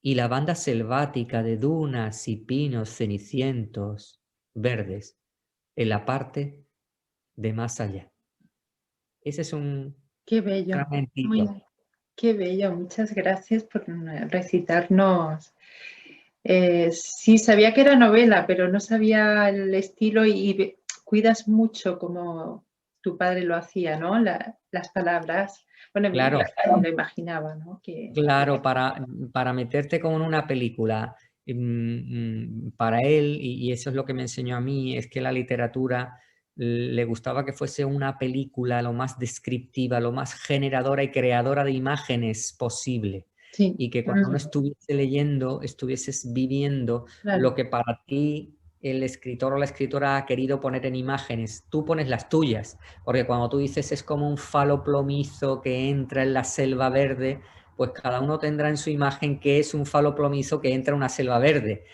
S2: y la banda selvática de dunas y pinos cenicientos verdes en la parte de más allá. Ese es un
S1: Qué bello. Muy,
S2: fragmentito.
S1: qué bello. Muchas gracias por recitarnos. Sí, sabía que era novela, pero no sabía el estilo y cuidas mucho como tu padre lo hacía, ¿no? Las palabras. Bueno,
S2: Claro,
S1: me lo imaginaba, ¿no?
S2: claro, para meterte como en una película, para él, y eso es lo que me enseñó a mí, es que la literatura le gustaba que fuese una película lo más descriptiva, lo más generadora y creadora de imágenes posible.
S1: Sí,
S2: Y que cuando uno estuviese leyendo, estuvieses viviendo
S1: claro.
S2: lo que para ti el escritor o la escritora ha querido poner en imágenes. Tú pones las tuyas, porque cuando tú dices es como un falo plomizo que entra en la selva verde, pues cada uno tendrá en su imagen que es un falo plomizo que entra en una selva verde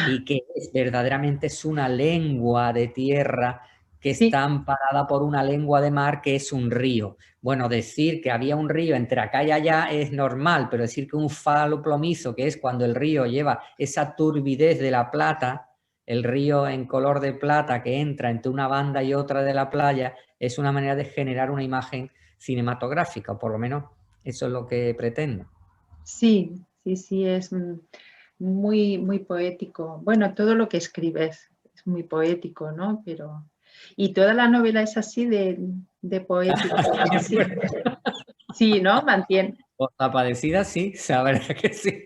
S2: y que verdaderamente es una lengua de tierra que
S1: Sí,
S2: está amparada por una lengua de mar que es un río. Bueno, decir que había un río entre acá y allá es normal, pero decir que un falo plomizo, que es cuando el río lleva esa turbidez de la plata, el río en color de plata que entra entre una banda y otra de la playa, es una manera de generar una imagen cinematográfica, o por lo menos eso es lo que pretendo.
S1: sí, sí, sí, es muy, muy poético. Bueno, todo lo que escribes es muy poético, ¿no? Pero, y toda la novela es así de poética. Sí, sí, ¿no? Mantiene.
S2: La padecida sí, la verdad que sí.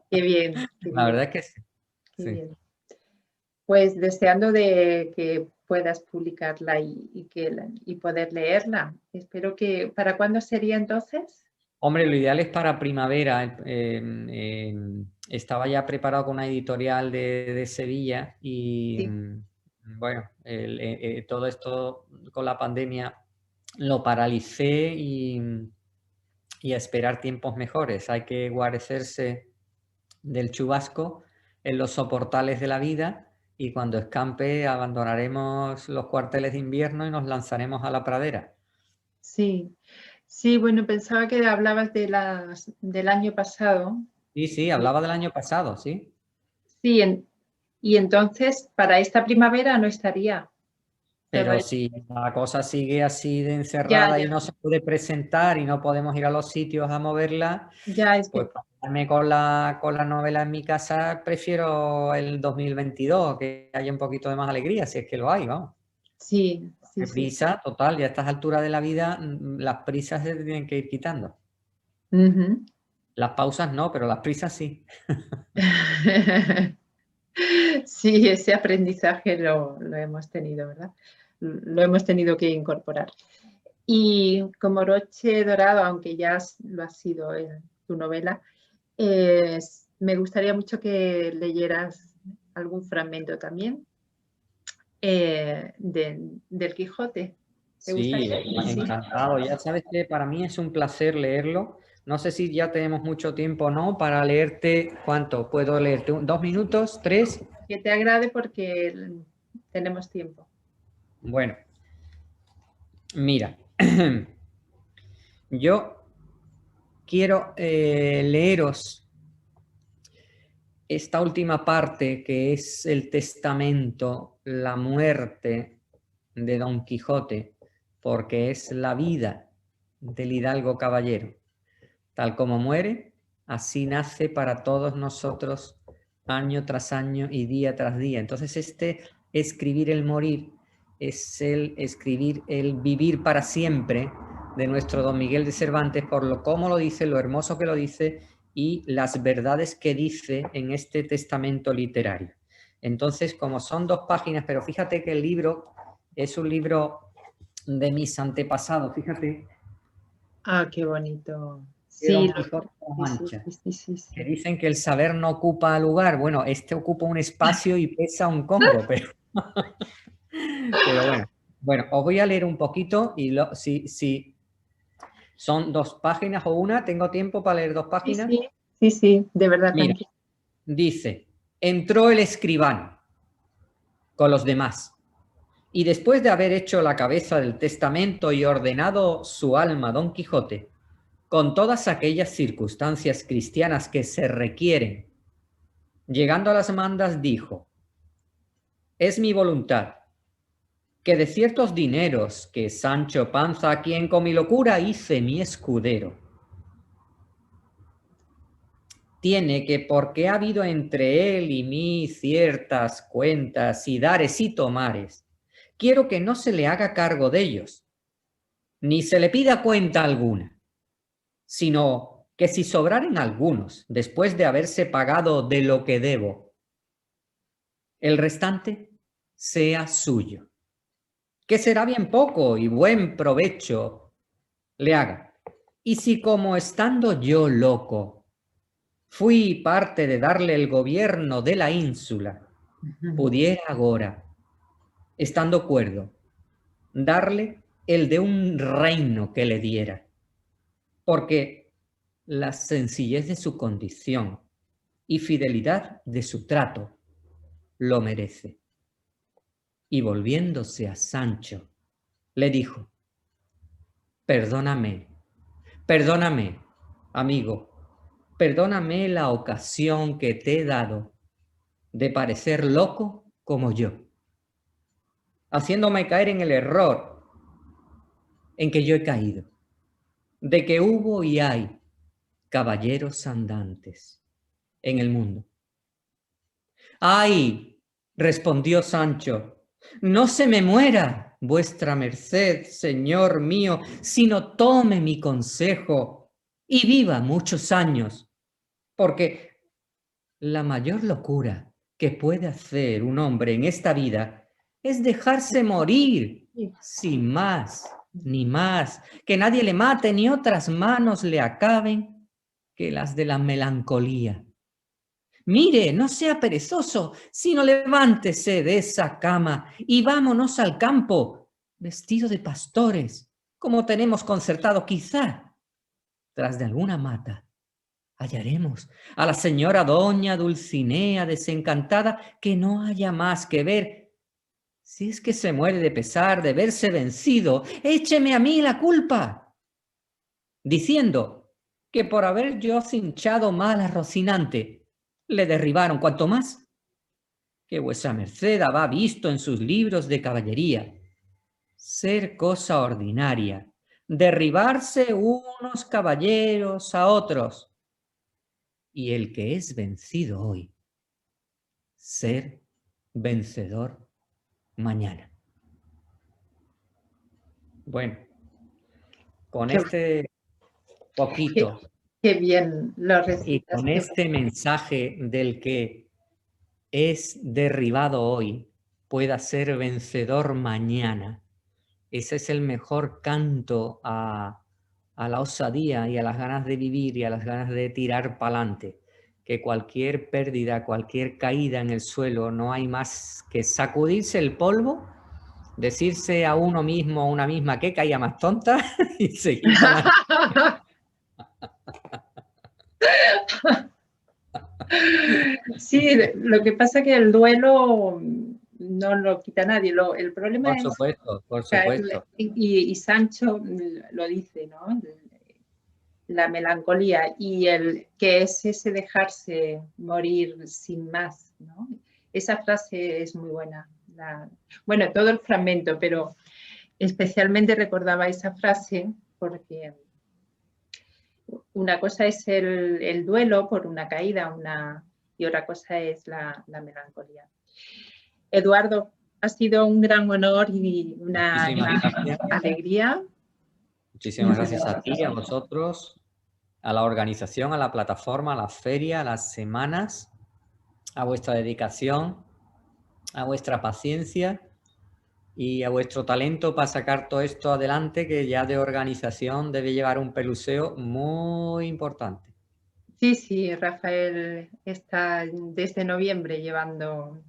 S1: Qué bien, qué
S2: La
S1: bien,
S2: verdad que sí.
S1: qué
S2: Sí.
S1: bien. Pues deseando de que puedas publicarla y poder leerla. Espero que, ¿para cuándo sería entonces?
S2: Hombre, lo ideal es para primavera. Estaba ya preparado con una editorial de Sevilla y
S1: Sí,
S2: bueno, todo esto con la pandemia lo paralicé y a esperar tiempos mejores. Hay que guarecerse del chubasco en los soportales de la vida y cuando escampe abandonaremos los cuarteles de invierno y nos lanzaremos a la pradera.
S1: sí. Sí, bueno, pensaba que hablabas del año pasado.
S2: Sí, sí, hablaba del año pasado, sí.
S1: Sí, y entonces para esta primavera no estaría.
S2: Pero
S1: Cerré.
S2: si la cosa sigue así de
S1: Ya,
S2: encerrada y
S1: ya,
S2: no se puede presentar y no podemos ir a los sitios a moverla,
S1: ya es
S2: pues
S1: que
S2: para quedarme con la novela en mi casa prefiero el 2022, que haya un poquito de más alegría, si es que lo hay, vamos.
S1: sí, sí,
S2: Qué
S1: sí.
S2: prisa, total, y a estas alturas de la vida las prisas se tienen que ir quitando.
S1: Ujú.
S2: Las pausas no, pero las prisas sí.
S1: Sí, ese aprendizaje lo hemos tenido, ¿verdad? Lo hemos tenido que incorporar. Y como broche dorado, aunque ya lo ha sido en tu novela, me gustaría mucho que leyeras algún fragmento también del Quijote. ¿Te
S2: Sí,
S1: gustaría? Sí.
S2: encantado. Ya sabes que para mí es un placer leerlo. No sé si ya tenemos mucho tiempo o no para leerte. ¿Cuánto? ¿Puedo leerte? ¿2 minutos? ¿3?
S1: Que te agrade porque tenemos tiempo.
S2: Bueno, mira, yo quiero leeros esta última parte que es el testamento, la muerte de Don Quijote, porque es la vida del hidalgo caballero. Tal como muere, así nace para todos nosotros año tras año y día tras día. Entonces este escribir el morir es el escribir el vivir para siempre de nuestro Don Miguel de Cervantes, por lo cómo lo dice, lo hermoso que lo dice y las verdades que dice en este testamento literario. Entonces, como son 2 páginas, pero fíjate que el libro es un libro de mis antepasados, fíjate,
S1: Ah, qué bonito.
S2: de
S1: Sí,
S2: Don Quijote de la
S1: sí, sí,
S2: Mancha,
S1: sí, sí, sí,
S2: que
S1: sí.
S2: dicen que el saber no ocupa lugar. Bueno, este ocupa un espacio y pesa un congo, pero bueno. Bueno, os voy a leer un poquito y si son 2 páginas o una, ¿tengo tiempo para leer 2 páginas?
S1: Sí, sí, sí, de verdad,
S2: Mira,
S1: tranquilo.
S2: dice, entró el escribano con los demás y después de haber hecho la cabeza del testamento y ordenado su alma a Don Quijote, con todas aquellas circunstancias cristianas que se requieren, llegando a las mandas, dijo, es mi voluntad que de ciertos dineros que Sancho Panza, a quien con mi locura hice mi escudero, tiene que porque ha habido entre él y mí ciertas cuentas y dares y tomares, quiero que no se le haga cargo de ellos, ni se le pida cuenta alguna, sino que si sobraren algunos después de haberse pagado de lo que debo, el restante sea suyo, que será bien poco y buen provecho le haga. Y si como estando yo loco, fui parte de darle el gobierno de la ínsula, pudiera ahora, estando cuerdo, darle el de un reino que le diera, porque la sencillez de su condición y fidelidad de su trato lo merece. Y volviéndose a Sancho, le dijo: perdóname, perdóname, amigo, perdóname la ocasión que te he dado de parecer loco como yo, haciéndome caer en el error en que yo he caído, de que hubo y hay caballeros andantes en el mundo. ¡Ay!, respondió Sancho, no se me muera vuestra merced, señor mío, sino tome mi consejo y viva muchos años, porque la mayor locura que puede hacer un hombre en esta vida es dejarse morir sin más ni más, que nadie le mate ni otras manos le acaben que las de la melancolía. Mire, no sea perezoso, sino levántese de esa cama y vámonos al campo, vestido de pastores, como tenemos concertado. Quizá, tras de alguna mata, hallaremos a la señora doña Dulcinea desencantada, que no haya más que ver. Si es que se muere de pesar de verse vencido, écheme a mí la culpa, diciendo que por haber yo cinchado mal a Rocinante, le derribaron, cuanto más que vuesa merced ha visto en sus libros de caballería ser cosa ordinaria, derribarse unos caballeros a otros, y el que es vencido hoy, ser vencedor mañana. Bueno, con
S1: Qué,
S2: este
S1: qué-
S2: poquito
S1: qué bien lo
S2: y
S1: recitas.
S2: con este mensaje del que es derribado hoy, pueda ser vencedor mañana. Ese es el mejor canto a la osadía y a las ganas de vivir y a las ganas de tirar para adelante. Que cualquier pérdida, cualquier caída en el suelo, no hay más que sacudirse el polvo, decirse a uno mismo, a una misma, que caía más tonta y seguir para adelante.
S1: Sí, lo que pasa es que el duelo no lo quita nadie. El problema
S2: Por
S1: es
S2: supuesto, por
S1: caerle,
S2: supuesto.
S1: y Sancho lo dice, ¿no? La melancolía y el que es ese dejarse morir sin más, ¿no? Esa frase es muy buena. Bueno, todo el fragmento, pero especialmente recordaba esa frase porque una cosa es el duelo por una caída, y otra cosa es la melancolía. Eduardo, ha sido un gran honor y una
S2: Muchísimas gracias.
S1: alegría.
S2: Muchísimas gracias a ti, a vosotros, a la organización, a la plataforma, a la feria, a las semanas, a vuestra dedicación, a vuestra paciencia y a vuestro talento para sacar todo esto adelante, que ya de organización debe llevar un peluseo muy importante.
S1: Sí, sí, Rafael está desde noviembre llevando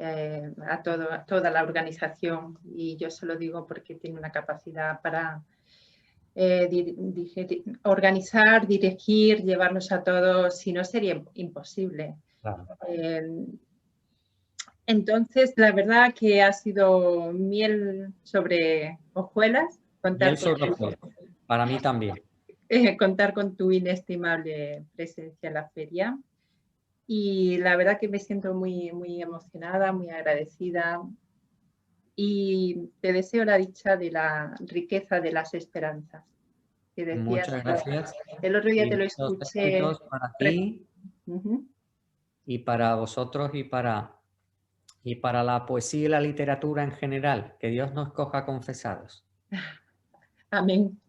S1: a toda la organización, y yo se lo digo porque tiene una capacidad para organizar, dirigir, llevarlos a todos, si no sería imposible.
S2: Claro.
S1: Entonces, la verdad que ha sido miel sobre hojuelas contar con,
S2: para mí también.
S1: Contar con tu inestimable presencia en la feria. Y la verdad que me siento muy, muy emocionada, muy agradecida, y te deseo la dicha de la riqueza de las esperanzas. Que decías,
S2: muchas gracias.
S1: el otro día
S2: Y
S1: te lo
S2: muchos
S1: escuché.
S2: éxitos para ti y para vosotros y para la poesía y la literatura en general. Que Dios nos coja confesados.
S1: Amén.